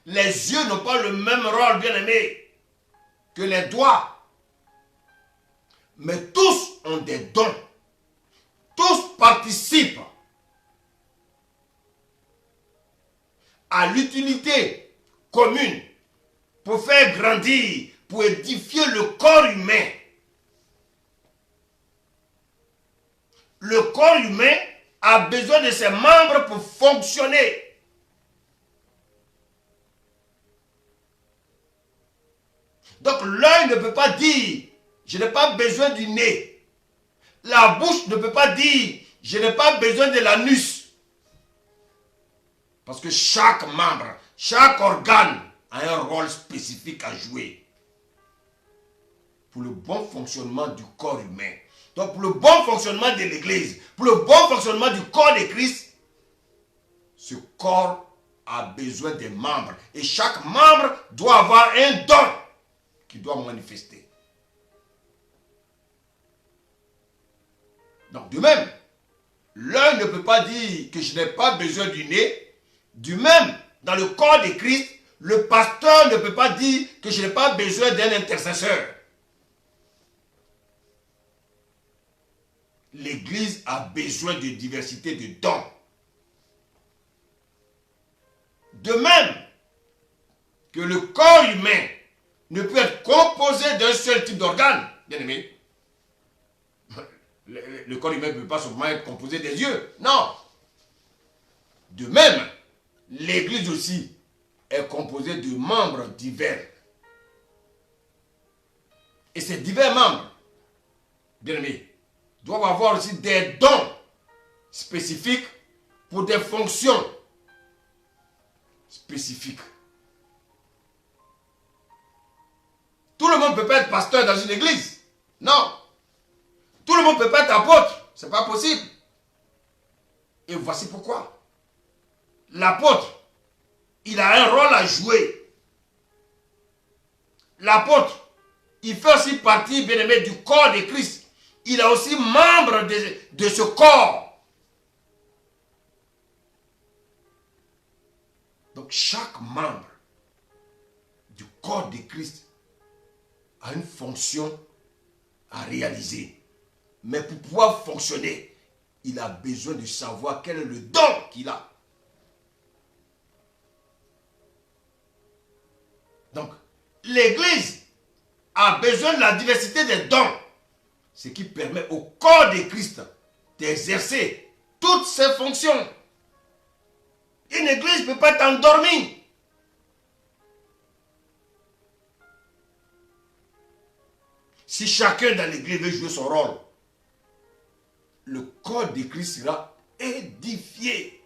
Les yeux n'ont pas le même rôle, bien-aimé, que les doigts. Mais tous ont des dons. Tous participent à l'utilité commune pour faire grandir, pour édifier le corps humain. Le corps humain a besoin de ses membres pour fonctionner. Donc l'œil ne peut pas dire, je n'ai pas besoin du nez. La bouche ne peut pas dire, je n'ai pas besoin de l'anus. Parce que chaque membre, chaque organe a un rôle spécifique à jouer pour le bon fonctionnement du corps humain. Donc pour le bon fonctionnement de l'Église, pour le bon fonctionnement du corps de Christ, ce corps a besoin des membres. Et chaque membre doit avoir un don qu'il doit manifester. Donc de même, l'œil ne peut pas dire que je n'ai pas besoin du nez. Du même, dans le corps de Christ, le pasteur ne peut pas dire que je n'ai pas besoin d'un intercesseur. L'Église a besoin de diversité de dons. De même que le corps humain ne peut être composé d'un seul type d'organe, bien aimé. Le corps humain ne peut pas seulement être composé des yeux. Non. De même, l'Église aussi est composée de membres divers. Et ces divers membres, bien aimés, doivent avoir aussi des dons spécifiques pour des fonctions spécifiques. Tout le monde ne peut pas être pasteur dans une église. Non. Tout le monde ne peut pas être apôtre. Ce n'est pas possible. Et voici pourquoi. L'apôtre, il a un rôle à jouer. L'apôtre, il fait aussi partie, bien aimé, du corps de Christ. Il est aussi membre de ce corps. Donc chaque membre du corps de Christ a une fonction à réaliser. Mais pour pouvoir fonctionner, il a besoin de savoir quel est le don qu'il a. Donc, l'Église a besoin de la diversité des dons, ce qui permet au corps de Christ d'exercer toutes ses fonctions. Une église ne peut pas t'endormir. Si chacun dans l'église veut jouer son rôle, le corps de Christ sera édifié.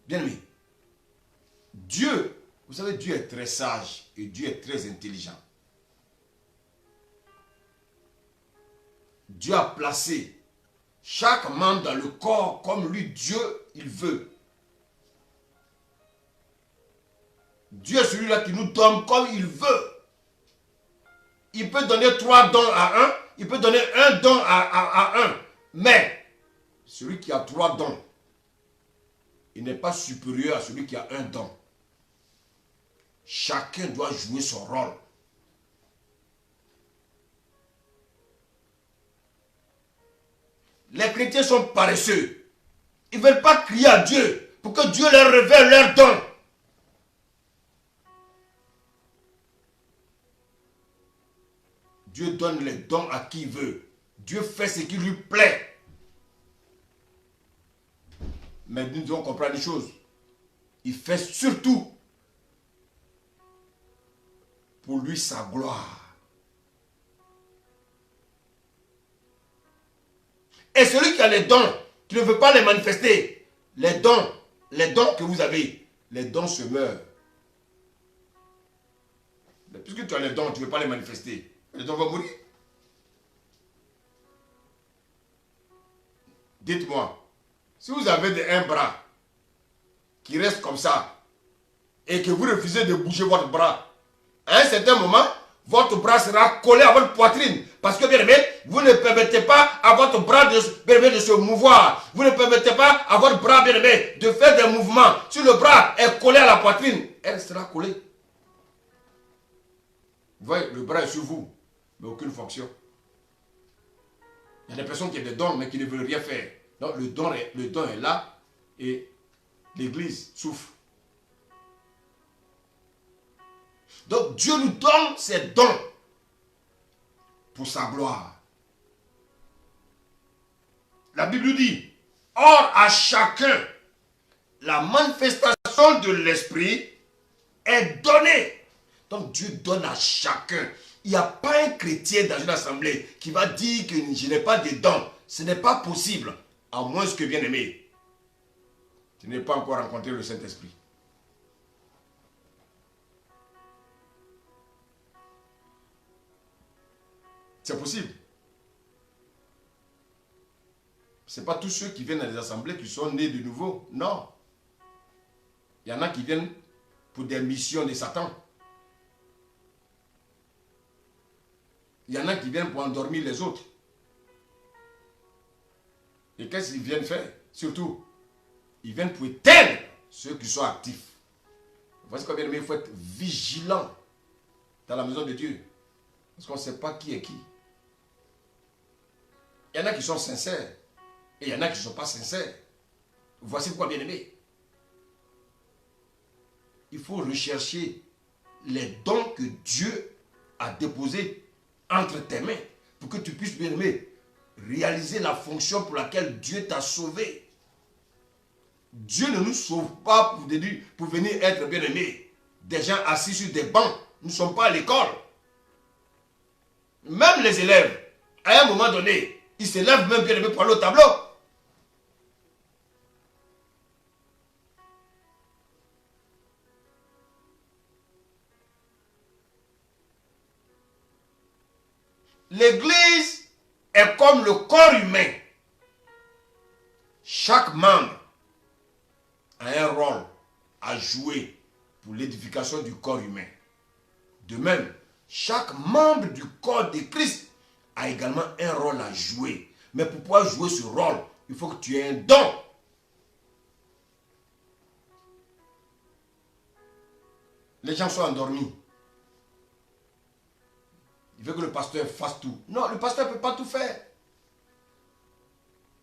Bien-aimé, Dieu, vous savez, Dieu est très sage et Dieu est très intelligent. Dieu a placé chaque membre dans le corps comme lui, Dieu, il veut. Dieu est celui-là qui nous donne comme il veut. Il peut donner 3 dons à un, il peut donner un don à un. Mais celui qui a 3 dons, il n'est pas supérieur à celui qui a un don. Chacun doit jouer son rôle. Les chrétiens sont paresseux. Ils ne veulent pas crier à Dieu pour que Dieu leur révèle leurs dons. Dieu donne les dons à qui il veut. Dieu fait ce qui lui plaît. Mais nous devons comprendre une chose. Il fait surtout pour lui sa gloire. Et celui qui a les dons, tu ne veux pas les manifester. Les dons que vous avez, les dons se meurent. Mais puisque tu as les dons, tu ne veux pas les manifester. Les dons vont mourir. Dites-moi, si vous avez un bras qui reste comme ça et que vous refusez de bouger votre bras, à un certain moment, votre bras sera collé à votre poitrine. Parce que, bien aimé, vous ne permettez pas à votre bras de se mouvoir. Vous ne permettez pas à votre bras, bien aimé, de faire des mouvements. Si le bras est collé à la poitrine, elle sera collée. Vous voyez, le bras est sur vous, mais aucune fonction. Il y a des personnes qui ont des dons, mais qui ne veulent rien faire. Donc, le don est là et l'église souffre. Donc, Dieu nous donne ses dons pour sa gloire. La Bible dit, or à chacun, la manifestation de l'esprit est donnée. Donc Dieu donne à chacun. Il n'y a pas un chrétien dans une assemblée qui va dire que je n'ai pas de dons. Ce n'est pas possible, à moins que, bien aimé, tu n'aies pas encore rencontré le Saint-Esprit. C'est possible. Ce n'est pas tous ceux qui viennent dans les assemblées qui sont nés de nouveau. Non. Il y en a qui viennent pour des missions de Satan. Il y en a qui viennent pour endormir les autres. Et qu'est-ce qu'ils viennent faire? Surtout, ils viennent pour éteindre ceux qui sont actifs. Voici combien il faut être vigilant dans la maison de Dieu. Parce qu'on ne sait pas qui est qui. Il y en a qui sont sincères. Et il y en a qui ne sont pas sincères. Voici pourquoi, bien aimé. Il faut rechercher les dons que Dieu a déposés entre tes mains. Pour que tu puisses, bien aimé, réaliser la fonction pour laquelle Dieu t'a sauvé. Dieu ne nous sauve pas pour venir être, bien aimé, des gens assis sur des bancs. Nous ne sommes pas à l'école. Même les élèves, à un moment donné, ils se lèvent même, bien aimé, pour aller au tableau. L'église est comme le corps humain. Chaque membre a un rôle à jouer pour l'édification du corps humain. De même, chaque membre du corps de Christ a également un rôle à jouer. Mais pour pouvoir jouer ce rôle, il faut que tu aies un don. Les gens sont endormis. Il veut que le pasteur fasse tout. Non, le pasteur ne peut pas tout faire.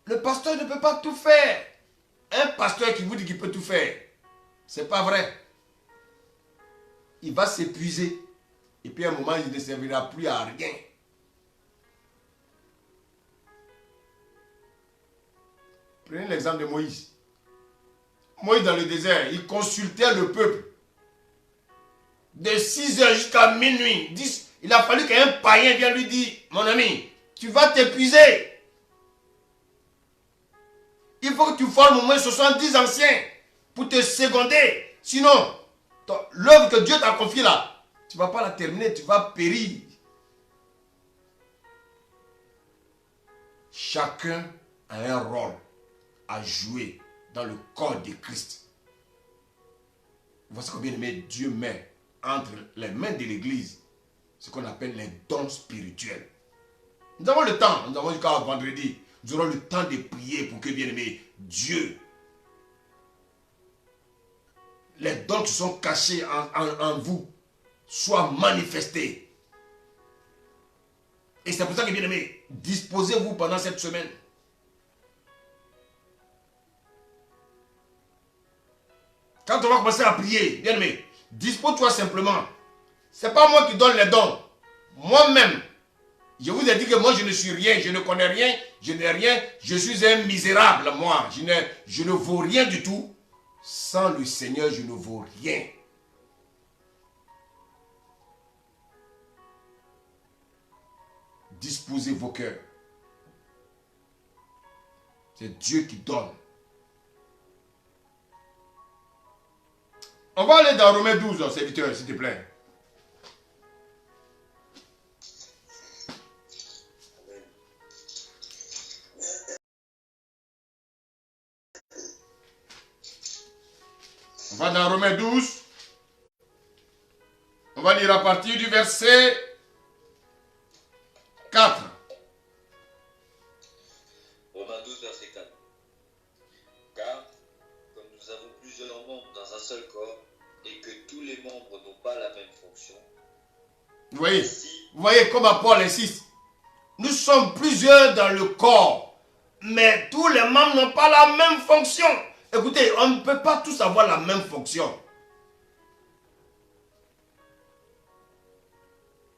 Le pasteur ne peut pas tout faire. Un pasteur qui vous dit qu'il peut tout faire, C'est pas vrai. Il va s'épuiser. Et puis à un moment, il ne servira plus à rien. Prenez l'exemple de Moïse. Moïse dans le désert, il consultait le peuple. De 6 heures jusqu'à minuit. Il a fallu qu'un païen vienne lui dire, mon ami, tu vas t'épuiser. Il faut que tu formes au moins 70 anciens pour te seconder. Sinon, l'œuvre que Dieu t'a confiée là, tu ne vas pas la terminer, tu vas périr. Chacun a un rôle à jouer dans le corps de Christ. Voici combien Dieu met entre les mains de l'Église ce qu'on appelle les dons spirituels. Nous avons le temps, nous avons jusqu'à vendredi, nous aurons le temps de prier pour que, bien aimé, Dieu, les dons qui sont cachés en vous soient manifestés. Et c'est pour ça que, bien aimé, disposez-vous pendant cette semaine. Quand on va commencer à prier, bien aimé, dispose-toi simplement. Ce n'est pas moi qui donne les dons. Moi-même, je vous ai dit que moi je ne suis rien, je ne connais rien, je n'ai rien, je suis un misérable, moi. Je ne vaux rien du tout. Sans le Seigneur, je ne vaux rien. Disposez vos cœurs. C'est Dieu qui donne. On va aller dans Romains 12, serviteur, s'il te plaît. On va dans Romains 12. On va lire à partir du verset 4. Romains 12, verset 4. Car, comme nous avons plusieurs membres dans un seul corps, et que tous les membres n'ont pas la même fonction. Vous voyez comme Paul insiste. Nous sommes plusieurs dans le corps, mais tous les membres n'ont pas la même fonction. Écoutez, on ne peut pas tous avoir la même fonction.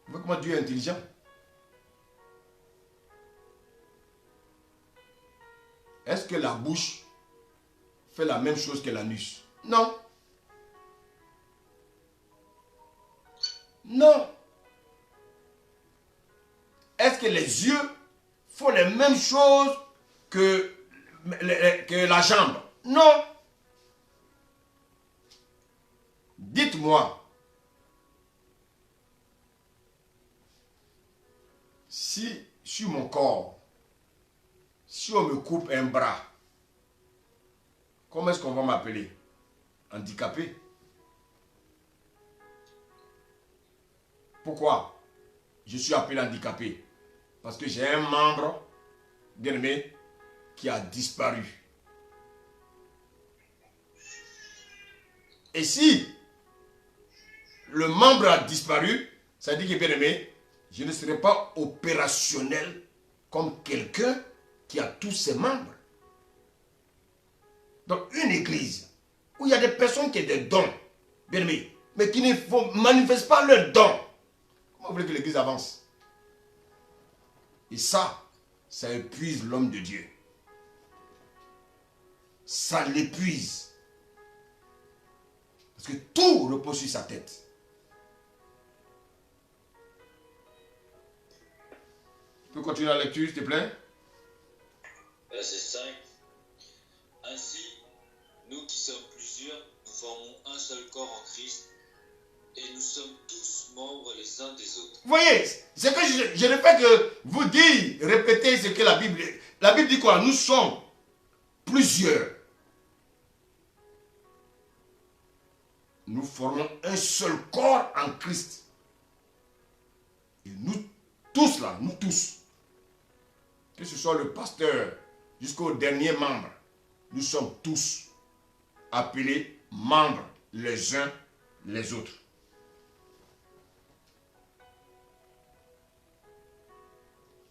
Vous voyez comment Dieu est intelligent? Est-ce que la bouche fait la même chose que l'anus? Non. Non. Est-ce que les yeux font les mêmes choses que la jambe? Non. Dites-moi, si sur mon corps, si on me coupe un bras, comment est-ce qu'on va m'appeler? Handicapé? Pourquoi je suis appelé handicapé? Parce que j'ai un membre, bien aimé, qui a disparu. Et si le membre a disparu, ça dit que, bien aimé, je ne serai pas opérationnel comme quelqu'un qui a tous ses membres. Donc une église où il y a des personnes qui ont des dons, bien aimé, mais qui ne manifestent pas leurs dons, comment vous voulez que l'église avance? Et ça épuise l'homme de Dieu. Ça l'épuise. Parce que tout repose sur sa tête. Tu peux continuer la lecture, s'il te plaît? Verset 5. Ainsi, nous qui sommes plusieurs, nous formons un seul corps en Christ, et nous sommes tous membres les uns des autres. Vous voyez, c'est que je ne fais que vous dire, répéter ce que la Bible dit quoi? Nous sommes plusieurs. Nous formons un seul corps en Christ. Et nous tous là, nous tous, que ce soit le pasteur jusqu'au dernier membre, nous sommes tous appelés membres les uns les autres.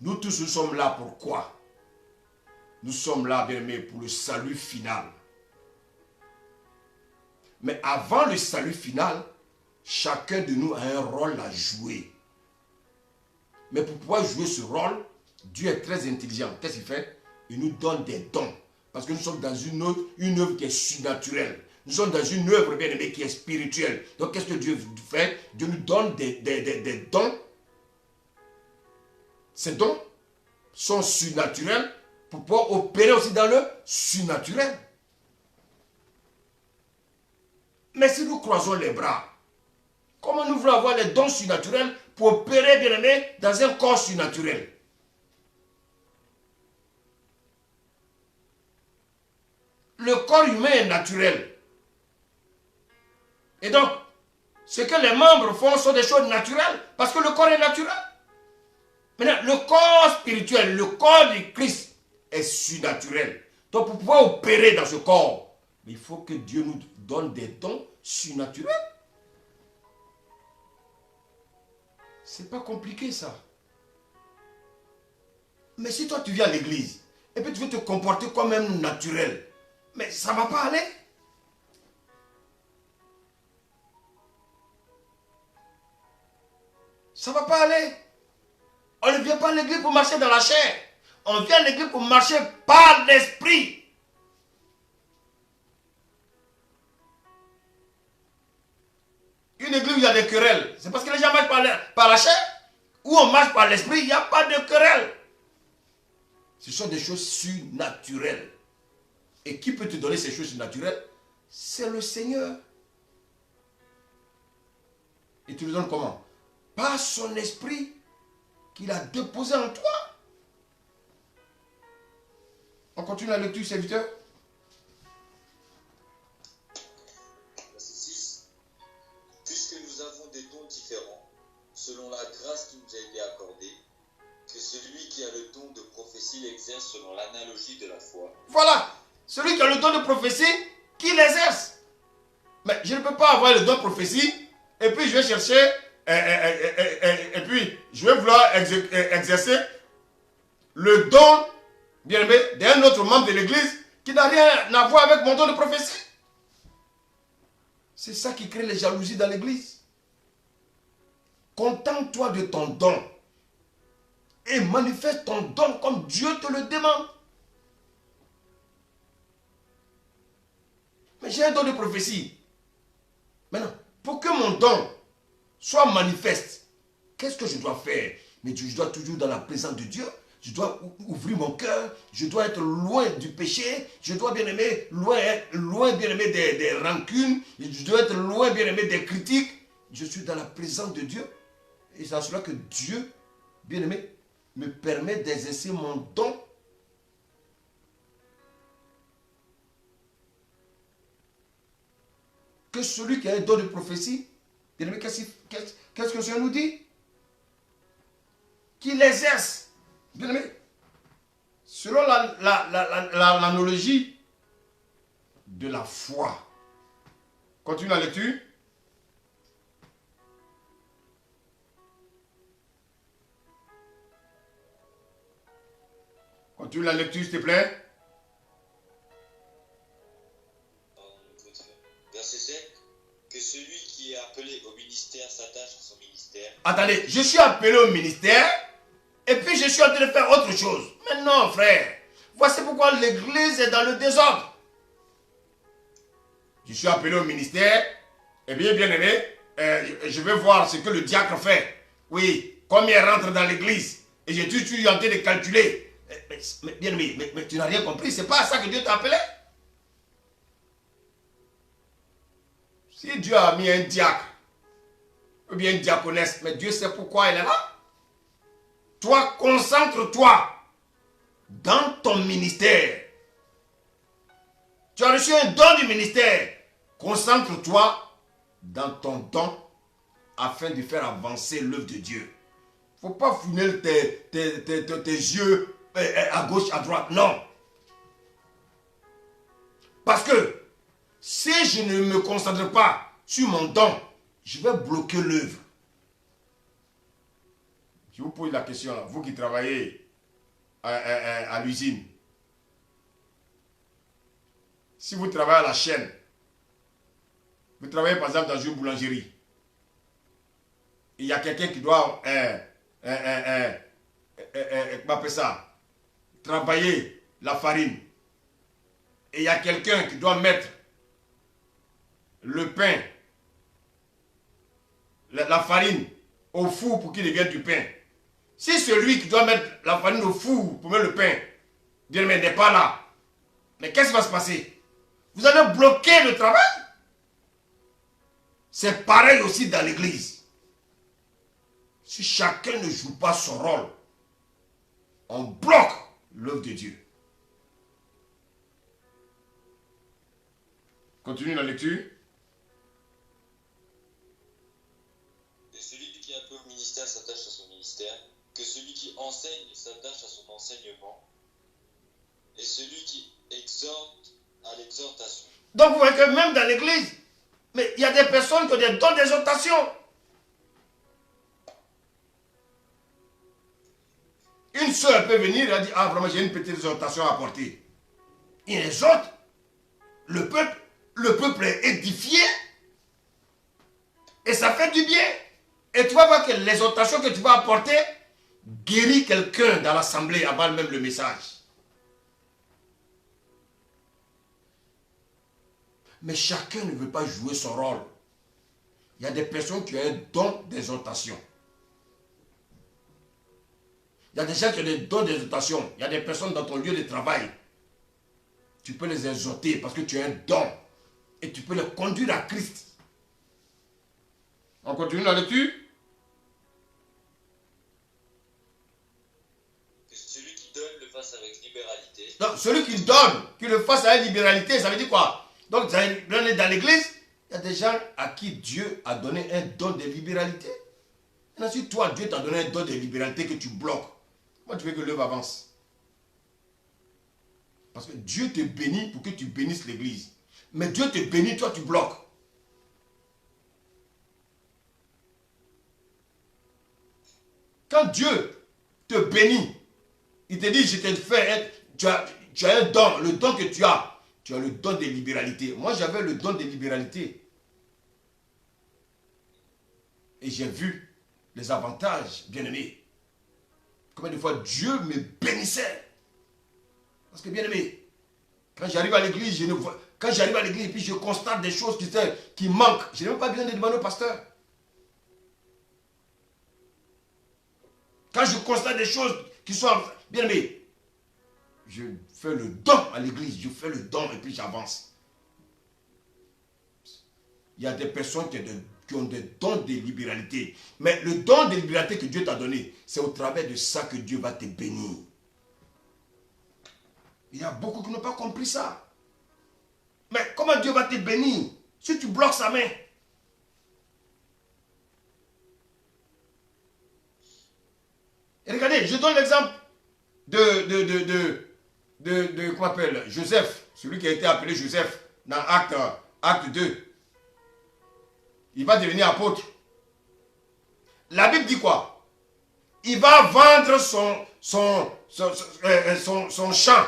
Nous tous, nous sommes là pour quoi? Nous sommes là, bien aimés, pour le salut final. Mais avant le salut final, chacun de nous a un rôle à jouer. Mais pour pouvoir jouer ce rôle, Dieu est très intelligent. Qu'est-ce qu'il fait? Il nous donne des dons. Parce que nous sommes dans une œuvre qui est surnaturelle. Nous sommes dans une œuvre, bien aimée, qui est spirituelle. Donc qu'est-ce que Dieu fait? Dieu nous donne des dons. Ces dons sont surnaturels pour pouvoir opérer aussi dans le surnaturel. Mais si nous croisons les bras, comment nous voulons avoir les dons surnaturels pour opérer, bien aimé, dans un corps surnaturel? Le corps humain est naturel. Et donc, ce que les membres font sont des choses naturelles, parce que le corps est naturel. Maintenant, le corps spirituel, le corps du Christ est surnaturel. Donc, pour pouvoir opérer dans ce corps, il faut que Dieu nous donne des dons surnaturels. C'est pas compliqué ça. Mais si toi tu viens à l'église, et puis tu veux te comporter comme un naturel, mais ça ne va pas aller. Ça ne va pas aller. On ne vient pas à l'église pour marcher dans la chair. On vient à l'église pour marcher par l'esprit. Une église où il y a des querelles, c'est parce que les gens marchent par la chair. Ou on marche par l'esprit, il n'y a pas de querelle. Ce sont des choses surnaturelles. Et qui peut te donner ces choses surnaturelles? C'est le Seigneur. Et tu le donnes comment? Par son esprit qu'il a déposé en toi. On continue la lecture, serviteur. Verset 6. Puisque nous avons des dons différents, selon la grâce qui nous a été accordée, que celui qui a le don de prophétie l'exerce selon l'analogie de la foi. Voilà. Celui qui a le don de prophétie, qui l'exerce. Mais je ne peux pas avoir le don de prophétie, et puis je vais chercher, et puis je vais vouloir exercer le don, bien aimé, d'un autre membre de l'église qui n'a rien à voir avec mon don de prophétie. C'est ça qui crée les jalousies dans l'église. Contente-toi de ton don et manifeste ton don comme Dieu te le demande. Mais j'ai un don de prophétie. Maintenant, pour que mon don soit manifeste, qu'est-ce que je dois faire? Mais je dois toujours dans la présence de Dieu. Je dois ouvrir mon cœur. Je dois être loin du péché. Je dois, bien aimer, loin bien aimer des rancunes. Je dois être loin, bien aimer, des critiques. Je suis dans la présence de Dieu. Et c'est à cela que Dieu, bien aimé, me permet d'exercer mon don. Que celui qui a un don de prophétie, bien aimé, qu'est-ce que le Seigneur nous dit? Qu'il exerce, bien aimé, selon l'analogie de la foi. Continue la lecture. Continue la lecture, s'il te plaît. Verset 7. Que celui qui est appelé au ministère s'attache à son ministère. Attendez, je suis appelé au ministère et puis je suis en train de faire autre chose. Mais non, frère. Voici pourquoi l'église est dans le désordre. Je suis appelé au ministère et bien aimé, je vais voir ce que le diacre fait. Oui, combien il rentre dans l'église. Et je suis en train de calculer. Mais bien aimé, mais tu n'as rien compris. C'est pas à ça que Dieu t'a appelé. Si Dieu a mis un diacre, ou bien une diaconesse, mais Dieu sait pourquoi elle est là. Toi, concentre-toi dans ton ministère. Tu as reçu un don du ministère. Concentre-toi dans ton don afin de faire avancer l'œuvre de Dieu. Il ne faut pas fouiner tes yeux à gauche, à droite. Non. Parce que si je ne me concentre pas sur mon don, je vais bloquer l'œuvre. Je vous pose la question, là, vous qui travaillez à l'usine. Si vous travaillez à la chaîne, Vous travaillez par exemple dans une boulangerie. Il y a quelqu'un qui doit comment appeler ça, travailler la farine. Et il y a quelqu'un qui doit mettre le pain, la farine au four pour qu'il devienne du pain. Si celui qui doit mettre la farine au four pour mettre le pain, Dieu n'est pas là, mais qu'est-ce qui va se passer? Vous allez bloquer le travail. C'est pareil aussi dans l'église. Si chacun ne joue pas son rôle, on bloque l'œuvre de Dieu. Continue la lecture. Que celui qui a peu au ministère s'attache à son ministère, que celui qui enseigne s'attache à son enseignement, et celui qui exhorte à l'exhortation. Donc vous voyez que même dans l'église, mais il y a des personnes qui ont des dons d'exhortation. Une soeur peut venir et dire, ah vraiment j'ai une petite exhortation à apporter. Il exhorte. Le peuple est édifié. Et ça fait du bien. Et tu vas voir que l'exhortation que tu vas apporter guérit quelqu'un dans l'assemblée avant même le message. Mais chacun ne veut pas jouer son rôle. Il y a des personnes qui ont un don d'exhortation. Il y a des gens qui ont des dons d'exhortation. Il y a des personnes dans ton lieu de travail. Tu peux les exhorter parce que tu as un don. Et tu peux les conduire à Christ. On continue la lecture. Que celui qui donne le fasse avec libéralité. Donc celui qui donne, qui le fasse avec libéralité, ça veut dire quoi? Donc dans l'église, il y a des gens à qui Dieu a donné un don de libéralité. Et ensuite, toi, Dieu t'a donné un don de libéralité que tu bloques. Comment tu veux que l'œuvre avance? Parce que Dieu te bénit pour que tu bénisses l'église. Mais Dieu te bénit, toi tu bloques. Quand Dieu te bénit, il te dit, je t'ai fait, tu as un don, le don que tu as le don de libéralité. Moi j'avais le don de libéralité. Et j'ai vu les avantages, bien aimé. Combien de fois Dieu me bénissait. Parce que bien aimé, quand j'arrive à l'église, quand j'arrive à l'église et puis je constate des choses qui manquent, je n'ai même pas besoin de demander au pasteur. Quand je constate des choses qui sont bien aimées, je fais le don à l'église, je fais le don et puis j'avance. Il y a des personnes qui ont des dons de libéralité. Mais le don de libéralité que Dieu t'a donné, c'est au travers de ça que Dieu va te bénir. Il y a beaucoup qui n'ont pas compris ça. Mais comment Dieu va te bénir si tu bloques sa main? Et regardez, je donne l'exemple de comment on appelle, Joseph, celui qui a été appelé Joseph dans acte 2. Il va devenir apôtre. La Bible dit quoi? Il va vendre son champ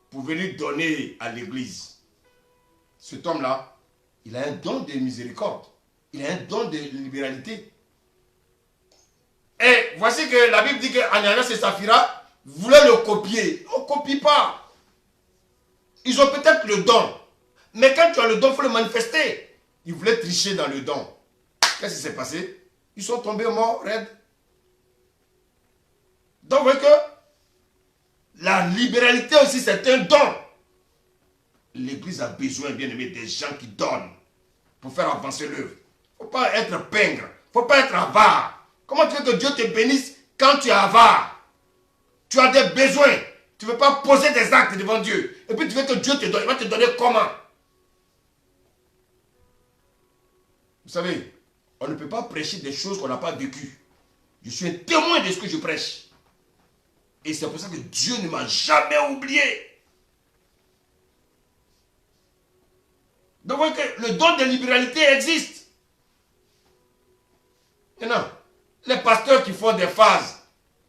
pour venir donner à l'église. Cet homme-là, il a un don de miséricorde. Il a un don de libéralité. Et voici que la Bible dit qu'Ananias et Saphira voulaient le copier. On ne copie pas. Ils ont peut-être le don. Mais quand tu as le don, il faut le manifester. Ils voulaient tricher dans le don. Qu'est-ce qui s'est passé? Ils sont tombés morts, raides. Donc, vous voyez que la libéralité aussi, c'est un don. L'église a besoin, bien aimé, des gens qui donnent pour faire avancer l'œuvre. Il ne faut pas être pingre. Il ne faut pas être avare. Comment tu veux que Dieu te bénisse quand tu es avare? Tu as des besoins. Tu ne veux pas poser des actes devant Dieu. Et puis tu veux que Dieu te donne. Il va te donner comment? Vous savez, on ne peut pas prêcher des choses qu'on n'a pas vécues. Je suis un témoin de ce que je prêche. Et c'est pour ça que Dieu ne m'a jamais oublié. Donc, vous voyez que le don de libéralité existe. Maintenant, les pasteurs qui font des phases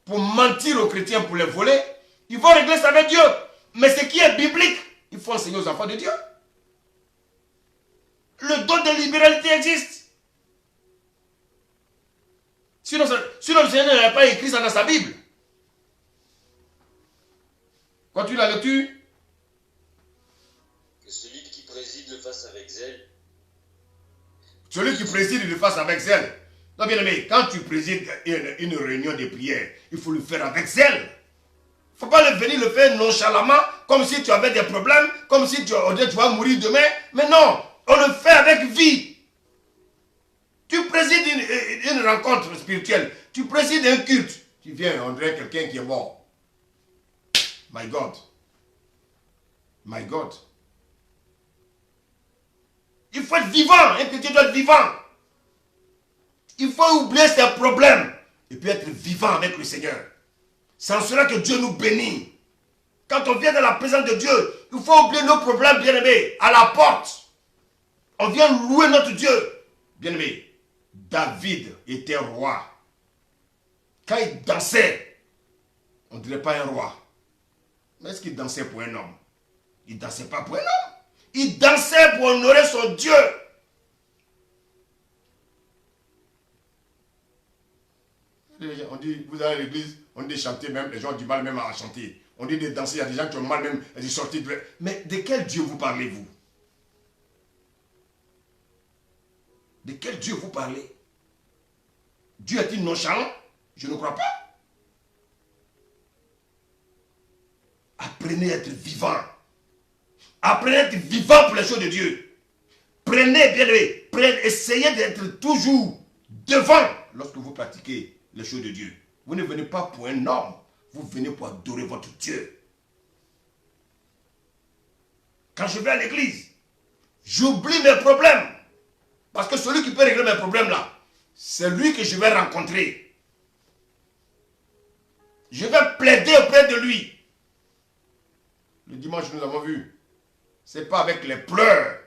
pour mentir aux chrétiens, pour les voler, ils vont régler ça avec Dieu. Mais ce qui est biblique, il faut enseigner aux enfants de Dieu. Le don de libéralité existe. Sinon le Seigneur n'avait pas écrit ça dans sa Bible. Quand tu la lecture, que celui qui préside le fasse avec zèle. Celui qui préside le fasse avec zèle. Non, bien aimé, quand tu présides une réunion de prière, il faut le faire avec zèle. Il ne faut pas venir le faire nonchalamment, comme si tu avais des problèmes, comme si tu vas mourir demain. Mais non, on le fait avec vie. Tu présides une rencontre spirituelle, tu présides un culte. Tu viens, on dirait quelqu'un qui est mort. My God. My God. Il faut être vivant, un chrétien doit être vivant. Il faut oublier ses problèmes et puis être vivant avec le Seigneur. C'est en cela que Dieu nous bénit. Quand on vient dans la présence de Dieu, il faut oublier nos problèmes, bien-aimés, à la porte. On vient louer notre Dieu. Bien-aimé, David était roi. Quand il dansait, on ne dirait pas un roi. Mais est-ce qu'il dansait pour un homme? Il ne dansait pas pour un homme. Il dansait pour honorer son Dieu. On dit, vous allez à l'église, on dit chanter même, les gens ont du mal même à chanter. On dit de danser, il y a des gens qui ont mal même à sortir de... Mais de quel Dieu vous parlez-vous? De quel Dieu vous parlez? Dieu est-il nonchalant? Je ne crois pas. Apprenez à être vivant. Apprenez à être vivant pour les choses de Dieu. Prenez, bien aimé, essayez d'être toujours devant lorsque vous pratiquez les choses de Dieu. Vous ne venez pas pour un homme, vous venez pour adorer votre Dieu. Quand je vais à l'église, j'oublie mes problèmes. Parce que celui qui peut régler mes problèmes là, c'est lui que je vais rencontrer. Je vais plaider auprès de lui. Le dimanche, nous avons vu, ce n'est pas avec les pleurs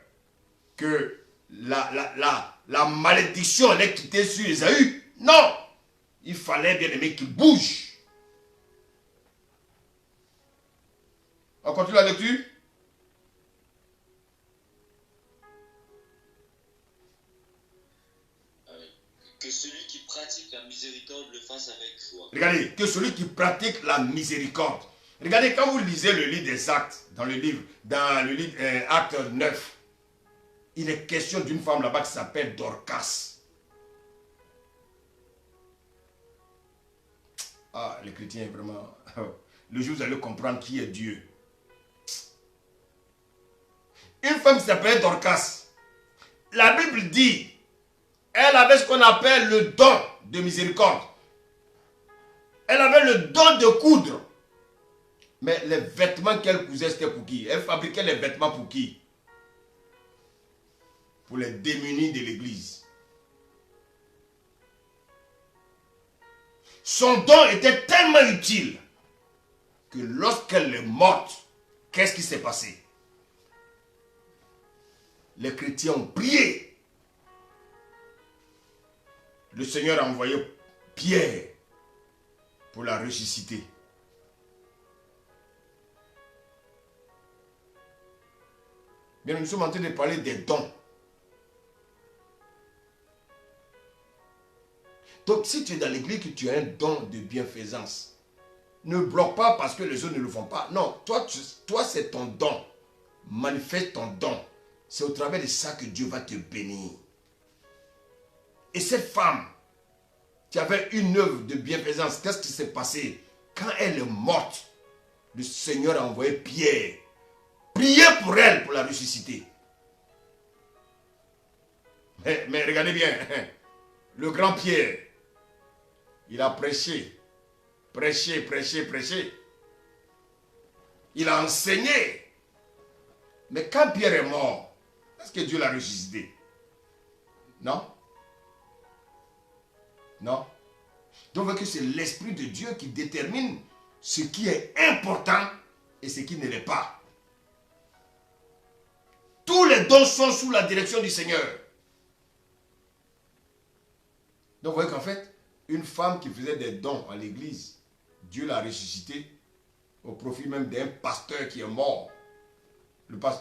que la malédiction allait quitter sur Ésaü. Non! Il fallait, bien aimé, qu'il bouge. On continue la lecture. Que celui qui pratique la miséricorde le fasse avec joie. Regardez, que celui qui pratique la miséricorde. Regardez, quand vous lisez le livre des Actes, dans le livre Acte 9, il est question d'une femme là-bas qui s'appelle Dorcas. Ah, les chrétiens, vraiment, le jour où vous allez comprendre qui est Dieu. Une femme qui s'appelle Dorcas. La Bible dit, elle avait ce qu'on appelle le don de miséricorde. Elle avait le don de coudre. Mais les vêtements qu'elle cousait, c'était pour qui? Elle fabriquait les vêtements pour qui? Pour les démunis de l'église. Son don était tellement utile que lorsqu'elle est morte, qu'est-ce qui s'est passé? Les chrétiens ont prié. Le Seigneur a envoyé Pierre pour la ressusciter. Bien, nous sommes en train de parler des dons. Donc, si tu es dans l'église que tu as un don de bienfaisance, ne bloque pas parce que les autres ne le font pas. Non, toi c'est ton don. Manifeste ton don. C'est au travers de ça que Dieu va te bénir. Et cette femme qui avait une œuvre de bienfaisance, qu'est-ce qui s'est passé? Quand elle est morte, le Seigneur a envoyé Pierre. Priez pour elle, pour la ressusciter. Mais regardez bien, le grand Pierre, il a prêché. Il a enseigné. Mais quand Pierre est mort, est-ce que Dieu l'a ressuscité? Non. Non. Donc que c'est l'Esprit de Dieu qui détermine ce qui est important et ce qui ne l'est pas. Tous les dons sont sous la direction du Seigneur. Donc vous voyez qu'en fait, une femme qui faisait des dons à l'église, Dieu l'a ressuscitée au profit même d'un pasteur qui est mort.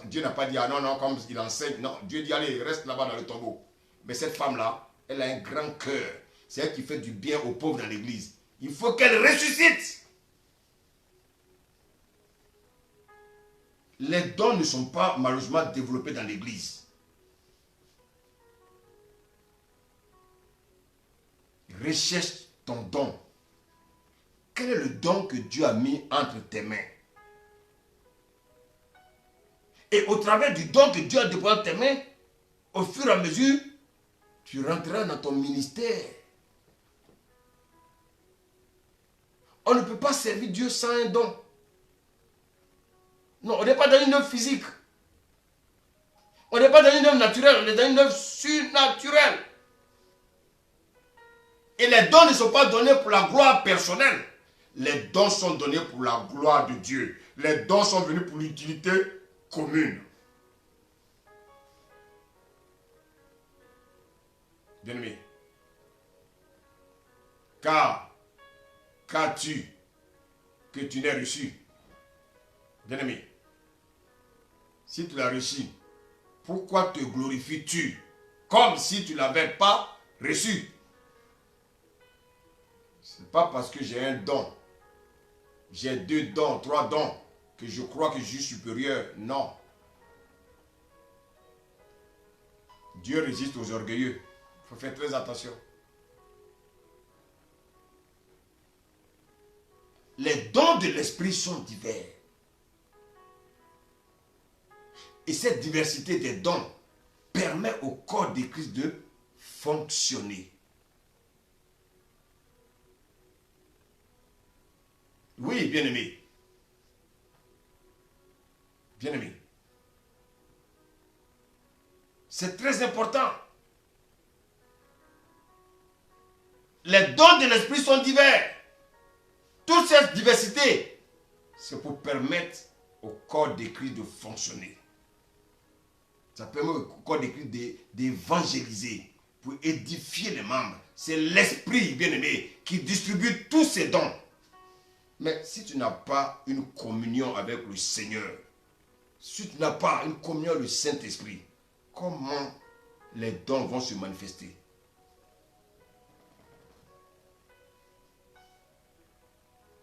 Dieu n'a pas dit, ah non, non, comme il enseigne. Non, Dieu dit, allez, reste là-bas dans le tombeau. Mais cette femme-là, elle a un grand cœur. C'est elle qui fait du bien aux pauvres dans l'église. Il faut qu'elle ressuscite. Les dons ne sont pas malheureusement développés dans l'église. Recherche ton don. Quel est le don que Dieu a mis entre tes mains? Et au travers du don que Dieu a déposé dans tes mains, au fur et à mesure, tu rentreras dans ton ministère. On ne peut pas servir Dieu sans un don. Non, on n'est pas dans une œuvre physique. On n'est pas dans une œuvre naturelle, on est dans une œuvre surnaturelle. Et les dons ne sont pas donnés pour la gloire personnelle. Les dons sont donnés pour la gloire de Dieu. Les dons sont venus pour l'utilité commune. Bien-aimé. Car, qu'as-tu que tu n'aies reçu? Bien-aimé. Si tu l'as reçu, pourquoi te glorifies-tu comme si tu ne l'avais pas reçu? Ce n'est pas parce que j'ai un don, j'ai 2 dons, 3 dons, que je crois que je suis supérieur. Non. Dieu résiste aux orgueilleux. Il faut faire très attention. Les dons de l'esprit sont divers. Et cette diversité des dons permet au corps de Christ de fonctionner. Oui, bien-aimé. Bien-aimé. C'est très important. Les dons de l'esprit sont divers. Toute cette diversité, c'est pour permettre au corps de Christ de fonctionner. Ça permet au corps de Christ d'évangéliser, pour édifier les membres. C'est l'esprit, bien-aimé, qui distribue tous ces dons. Mais si tu n'as pas une communion avec le Seigneur, si tu n'as pas une communion avec le Saint-Esprit, comment les dons vont se manifester?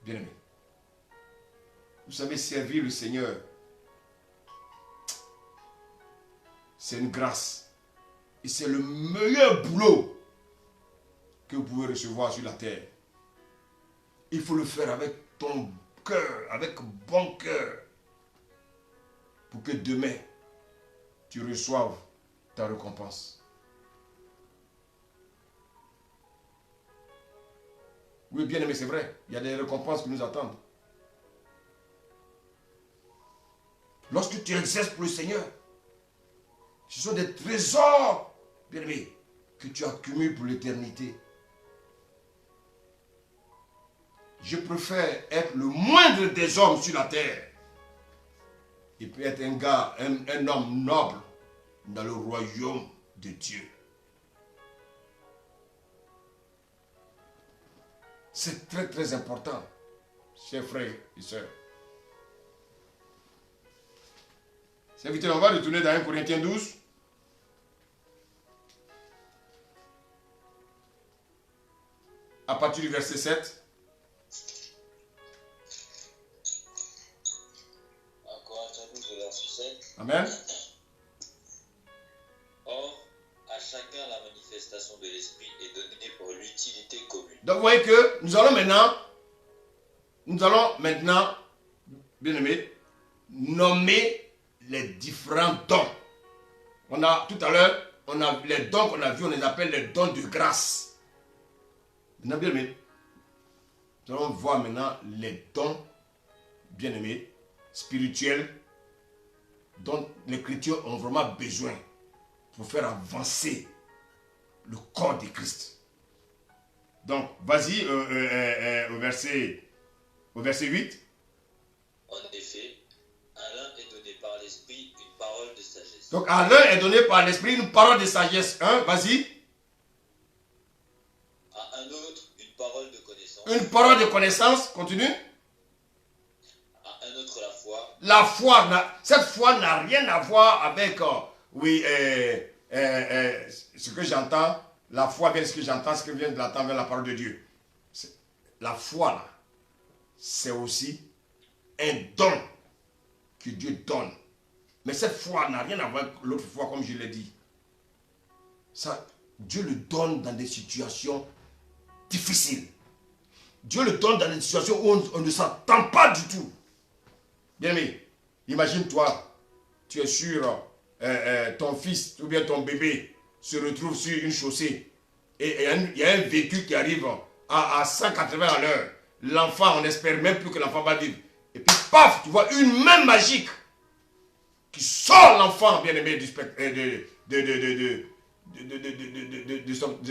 Bien-aimé, vous savez, servir le Seigneur, c'est une grâce. Et c'est le meilleur boulot que vous pouvez recevoir sur la terre. Il faut le faire avec ton cœur, avec bon cœur, pour que demain, tu reçoives ta récompense. Oui, bien aimé, c'est vrai. Il y a des récompenses qui nous attendent. Lorsque tu exerces pour le Seigneur, ce sont des trésors, bien aimé, que tu accumules pour l'éternité. Je préfère être le moindre des hommes sur la terre et puis être un homme noble dans le royaume de Dieu. C'est très très important, chers frères et sœurs. C'est vite, on va retourner dans 1 Corinthiens 12. À partir du verset 7. Amen. Or, à chacun la manifestation de l'esprit est donnée pour l'utilité commune. Donc vous voyez que nous allons maintenant, bien aimé, nommer les différents dons. On a tout à l'heure, on a les dons qu'on a vus, on les appelle les dons de grâce. Maintenant, bien aimé, nous allons voir maintenant les dons, bien aimés, spirituels, dont les chrétiens ont vraiment besoin pour faire avancer le corps de Christ. Donc, vas-y au verset 8. En effet, à l'un est donné par l'esprit une parole de sagesse. Donc, à l'un est donné par l'esprit une parole de sagesse. Hein? Vas-y. À un autre, une parole de connaissance. Une parole de connaissance. Continue. À un autre la foi. La foi, cette foi n'a rien à voir avec, ce que j'entends. La foi vient de ce que j'entends, ce que vient de l'entendre vers la parole de Dieu. La foi, là, c'est aussi un don que Dieu donne. Mais cette foi n'a rien à voir avec l'autre foi, comme je l'ai dit. Ça, Dieu le donne dans des situations difficiles. Dieu le donne dans des situations où on ne s'entend pas du tout. Bien aimé, imagine-toi, tu es sur ton fils ou bien ton bébé se retrouve sur une chaussée et il y a un véhicule qui arrive à 180 à l'heure. L'enfant, on n'espère même plus que l'enfant va vivre. Et puis, paf, tu vois une main magique qui sort l'enfant, bien aimé, de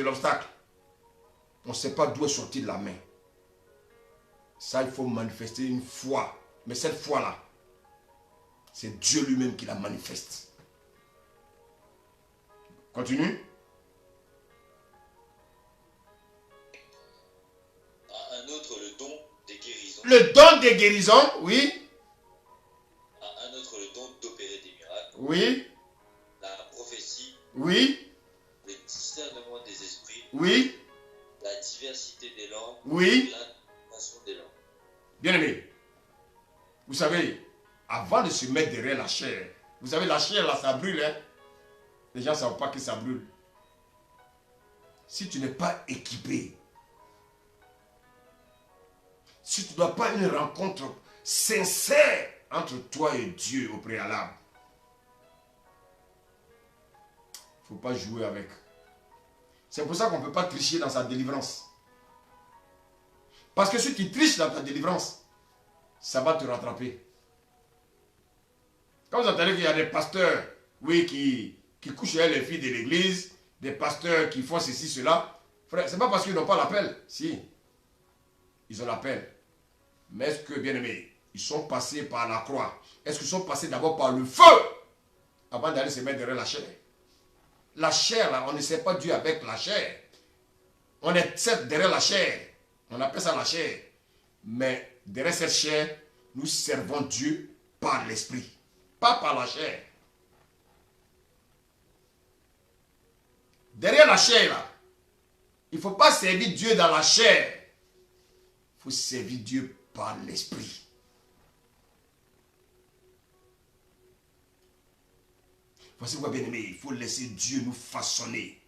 l'obstacle. On ne sait pas d'où est sortie la main. Ça, il faut manifester une foi. Mais cette foi-là, c'est Dieu lui-même qui la manifeste. Continue. À un autre, le don des guérisons. Le don des guérisons, oui. À un autre, le don d'opérer des miracles. Oui. La prophétie. Oui. Le discernement des esprits. Oui. La diversité des langues. Oui. L'interprétation des langues. Bien aimé, vous savez, avant de se mettre derrière la chair, vous savez, la chair là, ça brûle, hein? Les gens ne savent pas que ça brûle. Si tu n'es pas équipé, si tu ne dois pas une rencontre sincère entre toi et Dieu au préalable, il ne faut pas jouer avec. C'est pour ça qu'on ne peut pas tricher dans sa délivrance. Parce que si tu triches dans ta délivrance, ça va te rattraper. Quand vous entendez qu'il y a des pasteurs, oui, qui couchent avec les filles de l'église, des pasteurs qui font ceci, cela, frère, c'est pas parce qu'ils n'ont pas l'appel. Si, ils ont l'appel. Mais est-ce que, bien aimés, ils sont passés par la croix? Est-ce qu'ils sont passés d'abord par le feu avant d'aller se mettre derrière la chair? La chair, là, on ne sait pas Dieu avec la chair. On est derrière la chair. On appelle ça la chair. Mais derrière cette chair, nous servons Dieu par l'esprit. Pas par la chair. Derrière la chair, là, il ne faut pas servir Dieu dans la chair. Il faut servir Dieu par l'esprit. Voici pourquoi, bien aimé, il faut laisser Dieu nous façonner.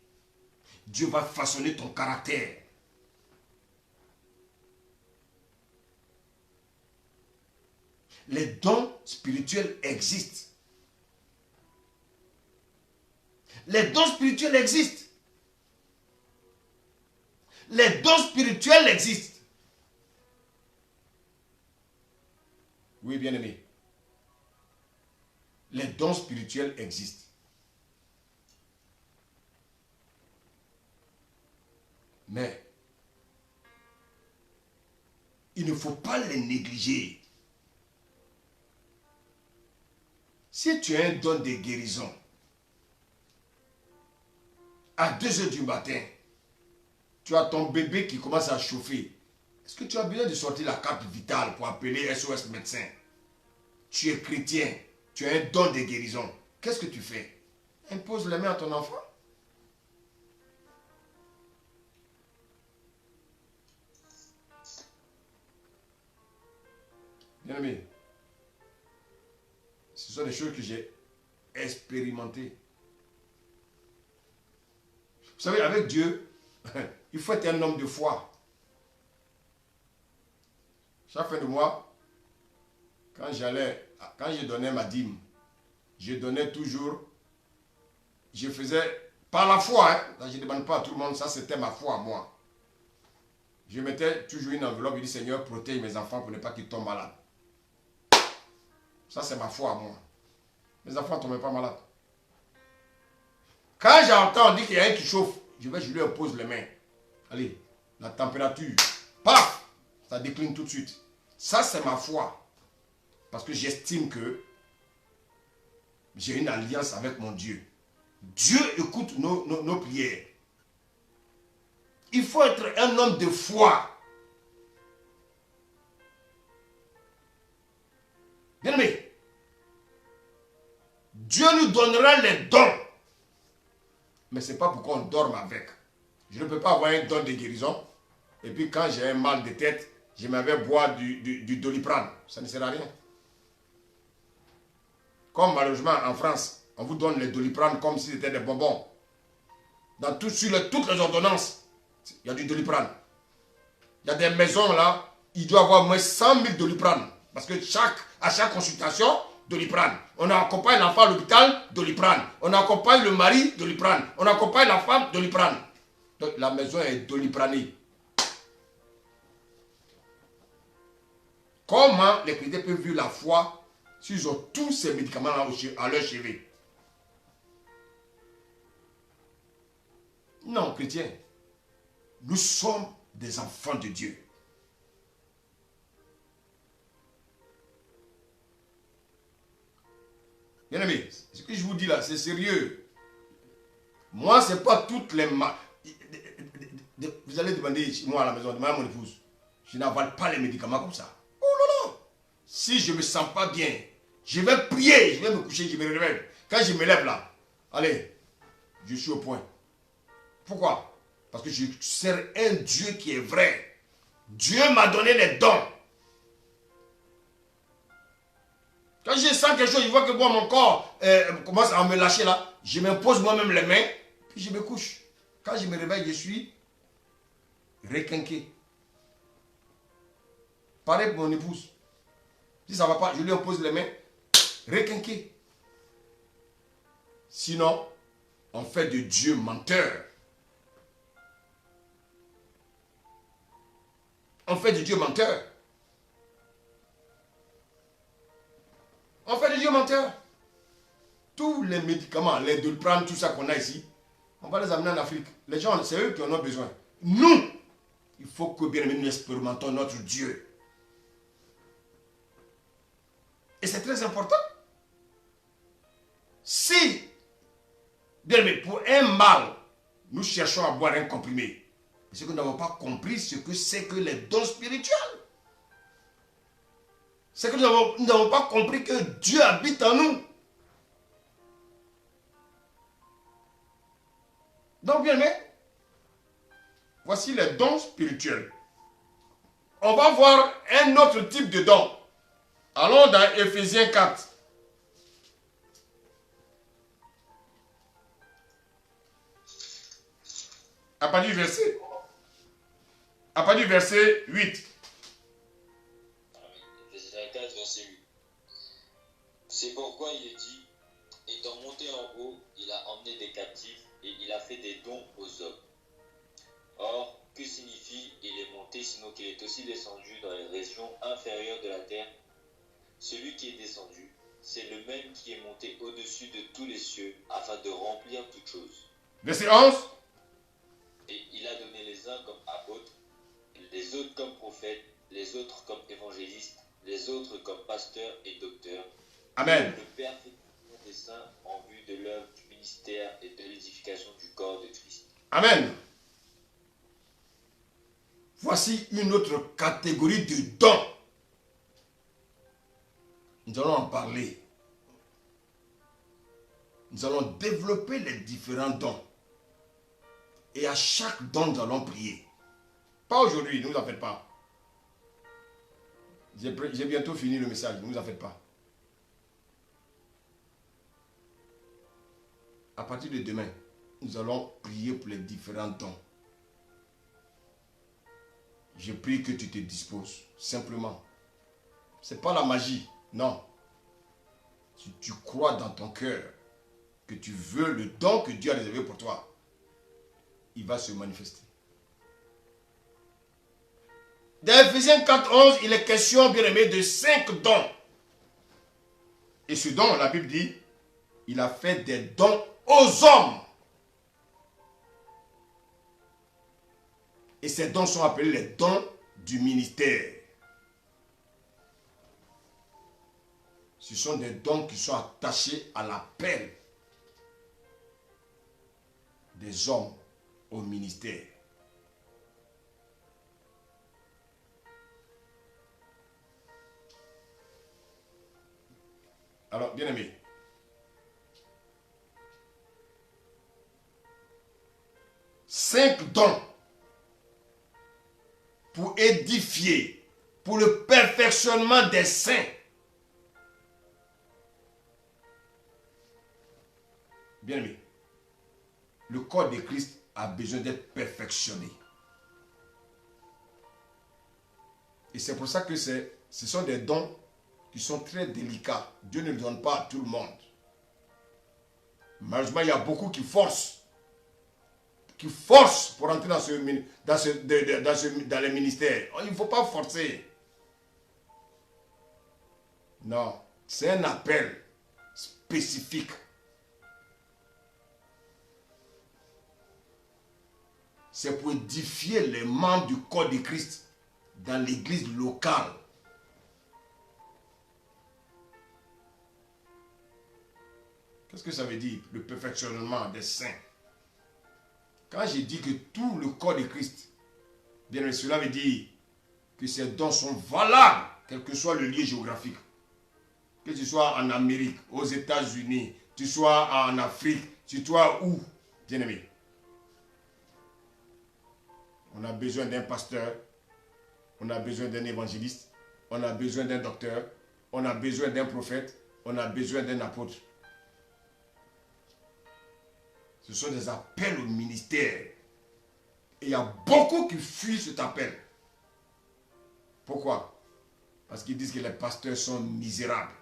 Dieu va façonner ton caractère. Les dons spirituels existent. Les dons spirituels existent. Les dons spirituels existent. Oui, bien aimé. Les dons spirituels existent. Mais il ne faut pas les négliger. Si tu as un don de guérison, à 2 heures du matin, tu as ton bébé qui commence à chauffer. Est-ce que tu as besoin de sortir la carte vitale pour appeler SOS médecin? Tu es chrétien, tu as un don de guérison. Qu'est-ce que tu fais? Impose les mains à ton enfant. Bien aimé, ce sont des choses que j'ai expérimentées. Vous savez, avec Dieu, il faut être un homme de foi. Chaque fin de mois, quand je donnais ma dîme, je donnais toujours, je faisais par la foi, hein, je ne demande pas à tout le monde, ça c'était ma foi, moi. Je mettais toujours une enveloppe, je dis Seigneur, protège mes enfants pour ne pas qu'ils tombent malades. Ça c'est ma foi, moi. Mes enfants ne tombaient pas malades. Quand j'entends dire qu'il y a un qui chauffe, je lui impose les mains. Allez, la température, paf, ça décline tout de suite. Ça, c'est ma foi. Parce que j'estime que j'ai une alliance avec mon Dieu. Dieu écoute nos prières. Il faut être un homme de foi. Bien aimé, Dieu nous donnera les dons. Mais ce n'est pas pourquoi on dorme avec. Je ne peux pas avoir un don de guérison. Et puis quand j'ai un mal de tête, je m'avais boire du Doliprane. Ça ne sert à rien. Comme malheureusement en France, on vous donne les Doliprane comme si c'était des bonbons. Sur toutes les ordonnances, il y a du Doliprane. Il y a des maisons là, il doit y avoir au moins 100 000 Doliprane. Parce que à chaque consultation, Doliprane. On accompagne l'enfant à l'hôpital, Doliprane. On accompagne le mari, Doliprane. On accompagne la femme, Doliprane. Donc la maison est dolipranée. Comment les chrétiens peuvent vivre la foi s'ils ont tous ces médicaments à leur chevet? Non, chrétiens, nous sommes des enfants de Dieu. Bien aimé, ce que je vous dis là, c'est sérieux. Moi, ce n'est pas toutes les... Vous allez demander, moi à la maison, demander à mon épouse, je n'avale pas les médicaments comme ça. Oh non, non. Si je ne me sens pas bien, je vais prier, je vais me coucher, je me réveille. Quand je me lève là, allez, je suis au point. Pourquoi? Parce que je sers un Dieu qui est vrai. Dieu m'a donné les dons. Quand je sens quelque chose, je vois que moi, mon corps commence à me lâcher là, je m'impose moi-même les mains, puis je me couche. Quand je me réveille, je suis requinqué. Pareil pour mon épouse. Si ça ne va pas, je lui impose les mains, requinqué. Sinon, on fait de Dieu menteur. On fait de Dieu menteur. On fait de Dieu menteur. Tous les médicaments, les Doliprane, tout ça qu'on a ici, on va les amener en Afrique. Les gens, c'est eux qui en ont besoin. Nous, il faut que bien nous expérimentons notre Dieu. Et c'est très important. Si, bien aimé, pour un mal, nous cherchons à boire un comprimé, c'est que nous n'avons pas compris ce que c'est que les dons spirituels. C'est que nous n'avons pas compris que Dieu habite en nous. Donc, bien aimé, voici les dons spirituels. On va voir un autre type de don. Allons dans Éphésiens 4. À partir du verset 8. Éphésiens 4, verset 8. C'est pourquoi il est dit, étant monté en haut, il a emmené des captifs et il a fait des dons aux hommes. Or, que signifie il est monté sinon qu'il est aussi descendu dans les régions inférieures de la terre? Celui qui est descendu, c'est le même qui est monté au-dessus de tous les cieux afin de remplir toutes choses. Verset 11. Et il a donné les uns comme apôtres, les autres comme prophètes, les autres comme évangélistes, les autres comme pasteurs et docteurs. Amen. Le perfectionnement des saints en vue de l'œuvre du ministère et de l'édification du corps de Christ. Amen. Voici une autre catégorie de dons. Nous allons en parler. Nous allons développer les différents dons. Et à chaque don, nous allons prier. Pas aujourd'hui, ne vous en faites pas. J'ai bientôt fini le message, ne vous en faites pas. À partir de demain, nous allons prier pour les différents dons. Je prie que tu te disposes, simplement. Ce n'est pas la magie, non. Si tu crois dans ton cœur que tu veux le don que Dieu a réservé pour toi, il va se manifester. Dans Éphésiens 4:11, il est question, bien aimé, de 5 dons. Et ce don, la Bible dit, il a fait des dons aux hommes. Et ces dons sont appelés les dons du ministère. Ce sont des dons qui sont attachés à l'appel des hommes au ministère. Alors, bien aimé, dons pour édifier, pour le perfectionnement des saints. Bien-aimé, le corps de Christ a besoin d'être perfectionné. Et c'est pour ça que ce sont des dons qui sont très délicats. Dieu ne le donne pas à tout le monde. Malheureusement, il y a beaucoup qui forcent pour entrer dans les ministères. Il ne faut pas forcer. Non, c'est un appel spécifique. C'est pour édifier les membres du corps de Christ dans l'église locale. Qu'est-ce que ça veut dire, le perfectionnement des saints? Quand j'ai dit que tout le corps de Christ, bien sûr, cela veut dire que ces dons sont valables, quel que soit le lieu géographique. Que tu sois en Amérique, aux États-Unis, tu sois en Afrique, tu sois où, bien aimé. On a besoin d'un pasteur, on a besoin d'un évangéliste, on a besoin d'un docteur, on a besoin d'un prophète, on a besoin d'un apôtre. Ce sont des appels au ministère. Et il y a beaucoup qui fuient cet appel. Pourquoi? Parce qu'ils disent que les pasteurs sont misérables.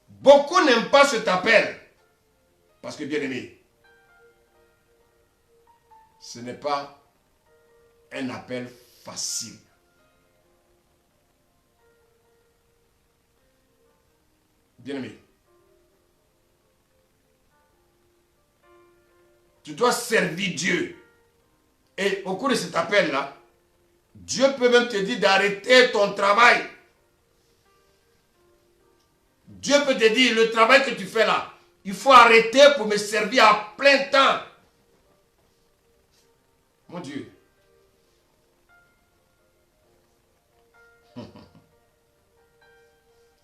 Beaucoup n'aiment pas cet appel. Parce que, bien aimé, ce n'est pas un appel facile. Bien aimé, tu dois servir Dieu. Et au cours de cet appel-là, Dieu peut même te dire d'arrêter ton travail. Dieu peut te dire, le travail que tu fais là, il faut arrêter pour me servir à plein temps. Mon Dieu.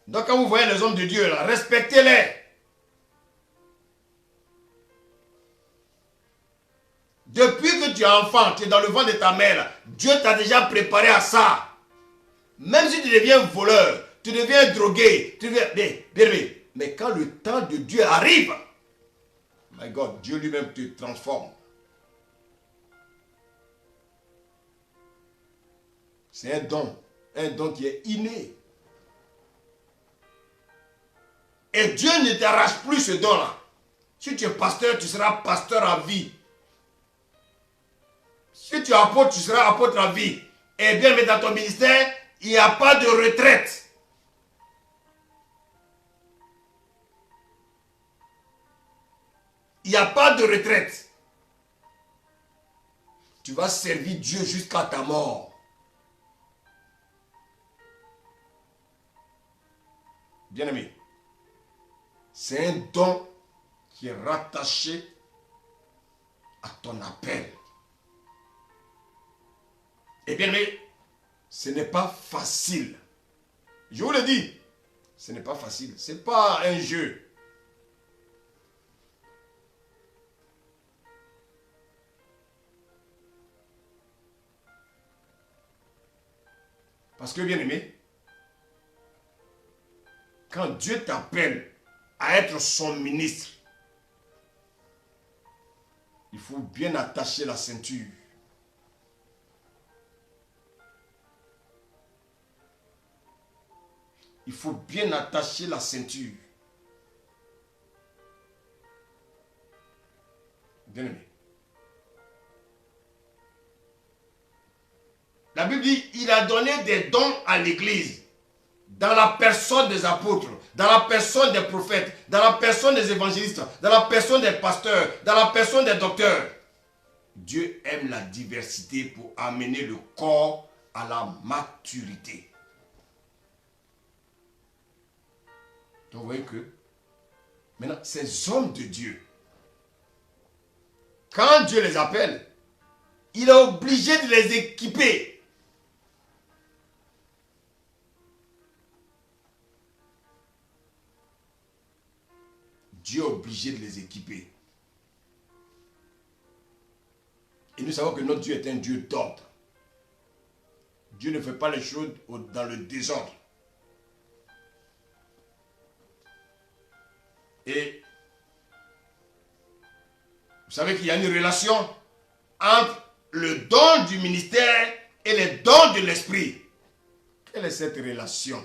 Donc quand vous voyez les hommes de Dieu là, respectez-les. Depuis que tu es enfant, tu es dans le ventre de ta mère, Dieu t'a déjà préparé à ça. Même si tu deviens voleur, tu deviens drogué, tu deviens... Mais quand le temps de Dieu arrive, my God, Dieu lui-même te transforme. C'est un don qui est inné. Et Dieu ne t'arrache plus ce don-là. Si tu es pasteur, tu seras pasteur à vie. Si tu es apôtre, tu seras apôtre à vie. Et bien, mais dans ton ministère, il n'y a pas de retraite. Il n'y a pas de retraite. Tu vas servir Dieu jusqu'à ta mort. Bien-aimé, c'est un don qui est rattaché à ton appel. Et bien aimé, ce n'est pas facile. Je vous le dis, ce n'est pas facile. Ce n'est pas un jeu. Parce que bien aimé, quand Dieu t'appelle à être son ministre, il faut bien attacher la ceinture. Il faut bien attacher la ceinture. Bien aimé. La Bible dit, il a donné des dons à l'église. Dans la personne des apôtres, dans la personne des prophètes, dans la personne des évangélistes, dans la personne des pasteurs, dans la personne des docteurs. Dieu aime la diversité pour amener le corps à la maturité. Donc vous voyez que maintenant, ces hommes de Dieu, quand Dieu les appelle, il est obligé de les équiper. Dieu est obligé de les équiper. nous savons que notre Dieu est un Dieu d'ordre. Dieu ne fait pas les choses dans le désordre. Et vous savez qu'il y a une relation entre le don du ministère et les dons de l'esprit. Quelle est cette relation?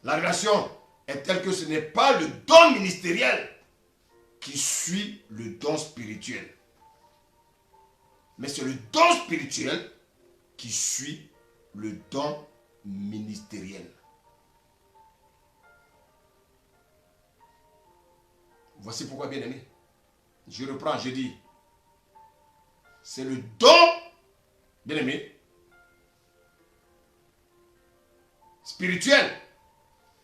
La relation est telle que ce n'est pas le don ministériel qui suit le don spirituel. Mais c'est le don spirituel qui suit le don ministériel. Voici pourquoi, bien aimé. Je reprends, je dis. C'est le don, bien aimé, spirituel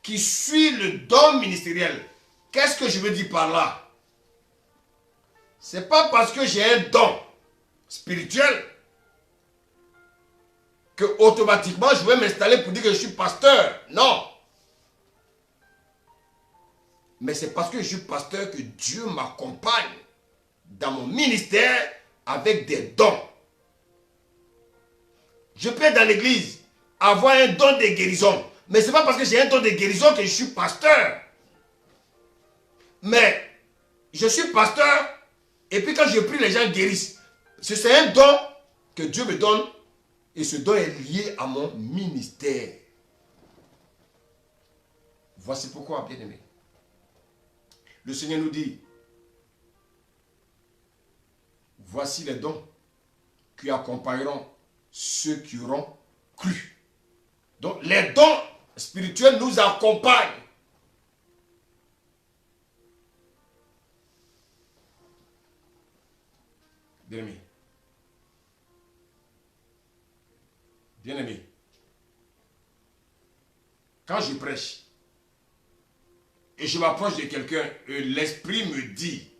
qui suit le don ministériel. Qu'est-ce que je veux dire par là? C'est pas parce que j'ai un don spirituel que automatiquement je vais m'installer pour dire que je suis pasteur. Non. Mais c'est parce que je suis pasteur que Dieu m'accompagne dans mon ministère avec des dons. Je peux être dans l'église, avoir un don de guérison. Mais ce n'est pas parce que j'ai un don de guérison que je suis pasteur. Mais je suis pasteur et puis quand je prie, les gens guérissent. C'est un don que Dieu me donne et ce don est lié à mon ministère. Voici pourquoi, bien aimé. Le Seigneur nous dit, voici les dons qui accompagneront ceux qui auront cru. Donc les dons spirituels nous accompagnent. Bien-aimé. Bien-aimé. Quand je prêche et je m'approche de quelqu'un, l'esprit me dit,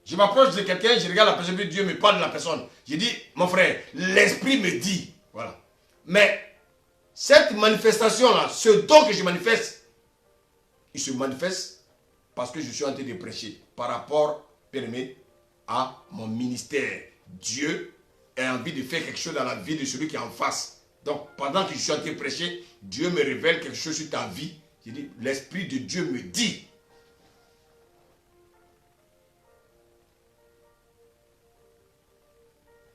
je m'approche de quelqu'un, je regarde la personne, Dieu me parle de la personne. Je dis, mon frère, l'esprit me dit. Voilà. Mais cette manifestation-là, ce don que je manifeste, il se manifeste parce que je suis en train de prêcher par rapport, bien-aimé, à mon ministère. Dieu a envie de faire quelque chose dans la vie de celui qui est en face. Donc, pendant que je suis en train de prêcher, Dieu me révèle quelque chose sur ta vie. Je dis, l'Esprit de Dieu me dit.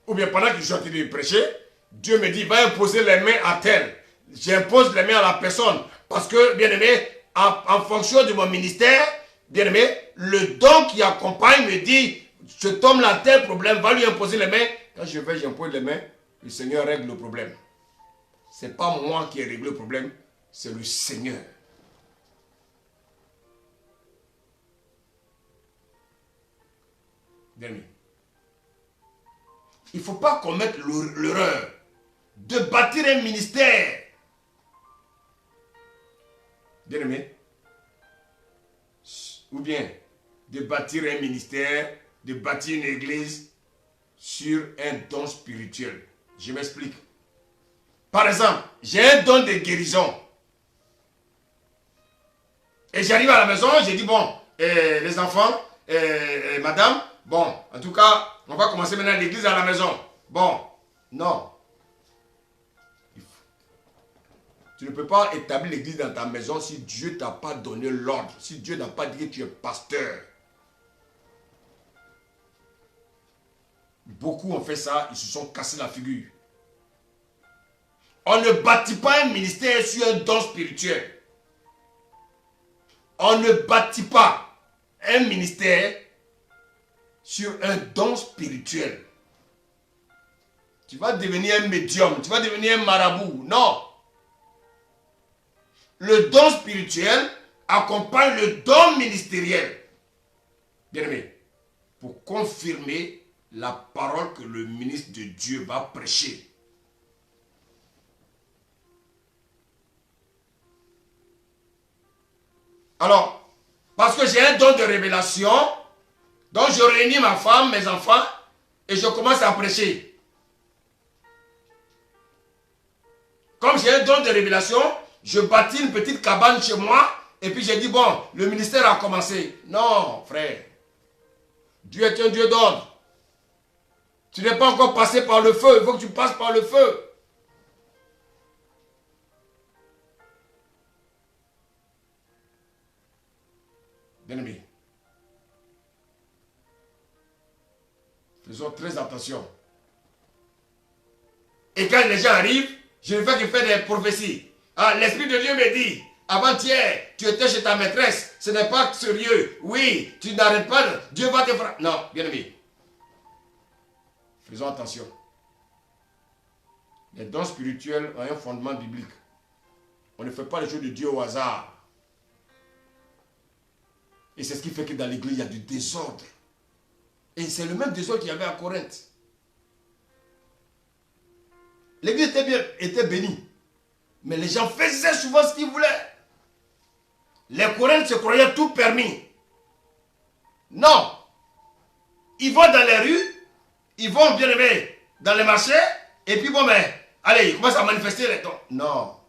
Ou bien pendant que je suis en train de prêcher, Dieu me dit, va imposer les mains à tel. J'impose les mains à la personne. Parce que, bien aimé, en fonction de mon ministère, bien aimé, le don qui accompagne me dit, cet homme-là a tel problème, va lui imposer les mains. Quand je vais, j'impose les mains, le Seigneur règle le problème. Ce n'est pas moi qui ai réglé le problème, c'est le Seigneur. Bien aimé. Il ne faut pas commettre l'erreur de bâtir un ministère. Bien aimé. Ou bien de bâtir un ministère, de bâtir une église sur un don spirituel. Je m'explique. Par exemple, j'ai un don de guérison. Et j'arrive à la maison, j'ai dit, bon, les enfants, madame, bon, en tout cas, on va commencer maintenant l'église à la maison. Bon, non. Tu ne peux pas établir l'église dans ta maison si Dieu ne t'a pas donné l'ordre, si Dieu n'a pas dit que tu es pasteur. Beaucoup ont fait ça, ils se sont cassés la figure. On ne bâtit pas un ministère sur un don spirituel. On ne bâtit pas un ministère sur un don spirituel. Tu vas devenir un médium, tu vas devenir un marabout. Non. Le don spirituel accompagne le don ministériel. Bien aimé, pour confirmer la parole que le ministre de Dieu va prêcher. Alors, parce que j'ai un don de révélation, donc je réunis ma femme, mes enfants, et je commence à prêcher. Comme j'ai un don de révélation, je bâtis une petite cabane chez moi, et puis j'ai dit, bon, le ministère a commencé. Non, frère, Dieu est un Dieu d'ordre. Tu n'es pas encore passé par le feu. Il faut que tu passes par le feu. Bien-aimés, faisons très attention. Et quand les gens arrivent, je ne fais que faire des prophéties. Ah, l'Esprit de Dieu me dit, avant-hier, tu étais chez ta maîtresse, ce n'est pas sérieux. Oui, tu n'arrêtes pas, Dieu va te frapper. Non, bien-aimés, faisons attention. Les dons spirituels ont un fondement biblique. On ne fait pas les choses de Dieu au hasard. Et c'est ce qui fait que dans l'église, il y a du désordre. Et c'est le même désordre qu'il y avait à Corinthe. L'église était bénie. Mais les gens faisaient souvent ce qu'ils voulaient. Les Corinthiens se croyaient tout permis. Non. Ils vont dans les rues, ils vont bien aimé dans les marchés, et puis bon, ben, allez, ils commencent à manifester les dons. Non.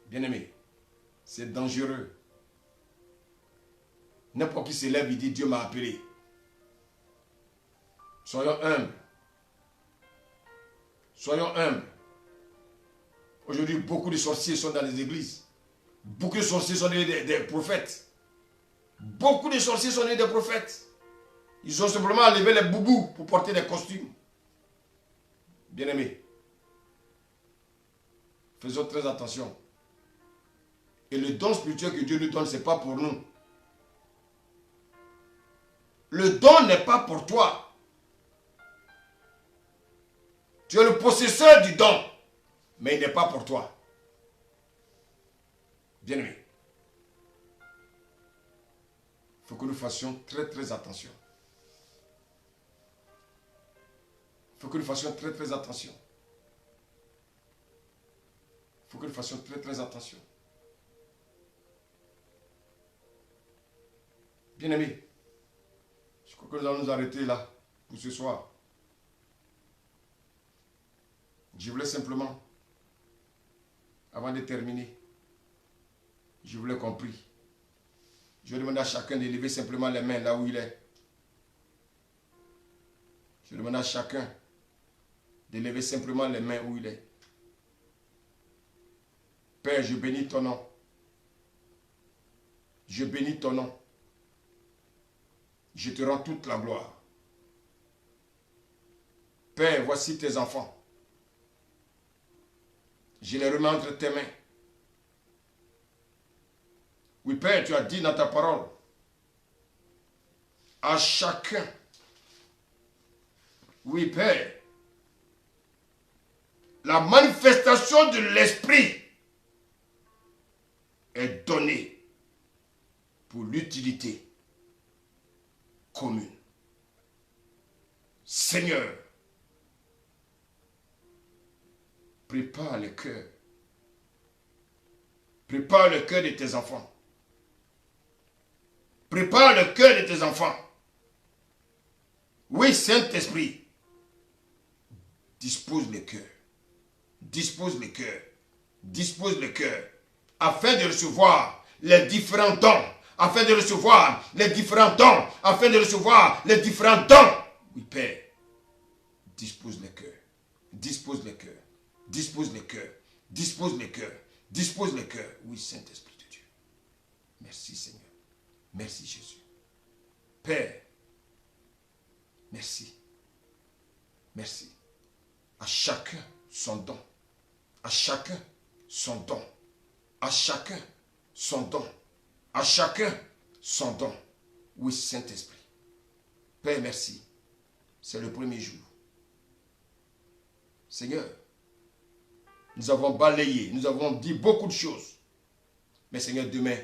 Bien aimé, c'est dangereux. N'importe qui se lève, il dit Dieu m'a appelé. Soyons humbles. Soyons humbles. Aujourd'hui, beaucoup de sorciers sont dans les églises. Beaucoup de sorciers sont des prophètes. Beaucoup de sorciers sont des prophètes. Ils ont simplement enlevé les boubous pour porter des costumes. Bien-aimés, faisons très attention. Et le don spirituel que Dieu nous donne, ce n'est pas pour nous. Le don n'est pas pour toi. Tu es le possesseur du don, mais il n'est pas pour toi. Bien-aimés, il faut que nous fassions très très attention. Il faut que nous fassions très très attention. Il faut que nous fassions très très attention. Bien-aimés, je crois que nous allons nous arrêter là pour ce soir. Je voulais simplement, avant de terminer, je voulais qu'on prie. Je demande à chacun de lever simplement les mains là où il est. Je demande à chacun de lever simplement les mains où il est. Père, je bénis ton nom. Je bénis ton nom. Je te rends toute la gloire. Père, voici tes enfants. Je les remets entre tes mains. Oui, Père, tu as dit dans ta parole à chacun. Oui, Père, la manifestation de l'Esprit est donnée pour l'utilité commune. Seigneur, prépare le cœur. Prépare le cœur de tes enfants. Prépare le cœur de tes enfants. Oui, Saint-Esprit, dispose le cœur. Dispose le cœur. Dispose le cœur. Afin de recevoir les différents dons. Afin de recevoir les différents dons. Afin de recevoir les différents dons. Oui, Père, dispose le cœur. Dispose le cœur. Dispose le cœur. Dispose le cœur. Dispose le cœur. Oui, Saint-Esprit de Dieu. Merci, Seigneur. Merci, Jésus. Père, merci. Merci. À chacun son don. À chacun son don. À chacun son don. À chacun son don. Oui, Saint-Esprit. Père, merci. C'est le premier jour. Seigneur, nous avons balayé, nous avons dit beaucoup de choses. Mais Seigneur, demain,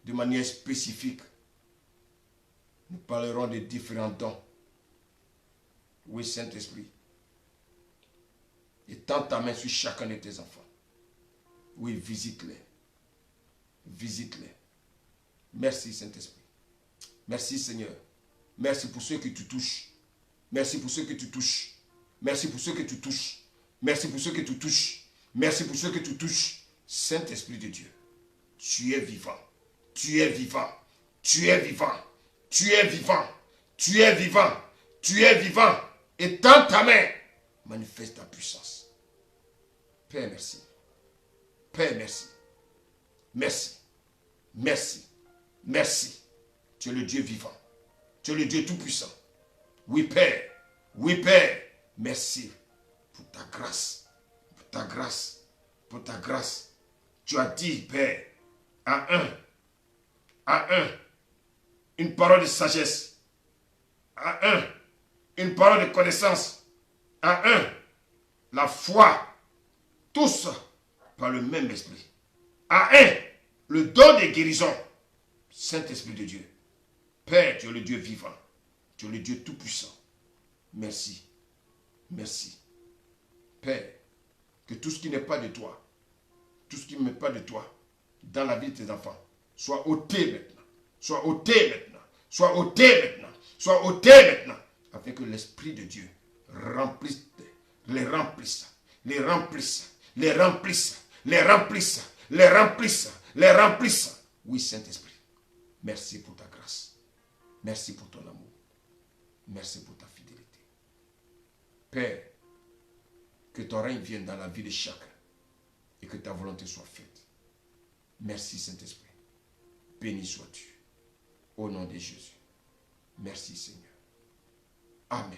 de manière spécifique, nous parlerons de différents dons. Oui, Saint-Esprit. Et tends ta main sur chacun de tes enfants. Oui, visite-les. Visite-les. Merci, Saint-Esprit. Merci, Seigneur. Merci pour ceux que tu touches. Merci pour ceux que tu touches. Merci pour ceux que tu touches. Merci pour ceux que tu touches. Merci pour ceux que tu touches. Saint-Esprit de Dieu, tu es vivant. Tu es vivant. Tu es vivant. Tu es vivant. Tu es vivant. Tu es vivant. Et dans ta main, manifeste ta puissance. Père, merci. Père, merci. Merci. Merci. Merci. Tu es le Dieu vivant. Tu es le Dieu tout-puissant. Oui, Père. Oui, Père. Merci pour ta grâce. Pour ta grâce. Pour ta grâce. Tu as dit, Père, à un, une parole de sagesse. À un, une parole de connaissance. À un, la foi. Tous par le même esprit. À un, le don de guérison. Saint-Esprit de Dieu. Père, tu es le Dieu vivant. Tu es le Dieu tout-puissant. Merci. Merci. Père, que tout ce qui n'est pas de toi, tout ce qui ne met pas de toi, dans la vie de tes enfants, soit ôté maintenant. Soit ôté maintenant. Soit ôté maintenant. Soit ôté maintenant. Afin que l'Esprit de Dieu remplisse, les remplisse, les remplisse, les remplisse, les remplisse, les remplisse, les remplisse. Oui, Saint-Esprit, merci pour ta grâce. Merci pour ton amour. Merci pour ta fidélité. Père, que ton règne vienne dans la vie de chacun et que ta volonté soit faite. Merci, Saint-Esprit. Béni sois-tu. Au nom de Jésus. Merci, Seigneur. Amen.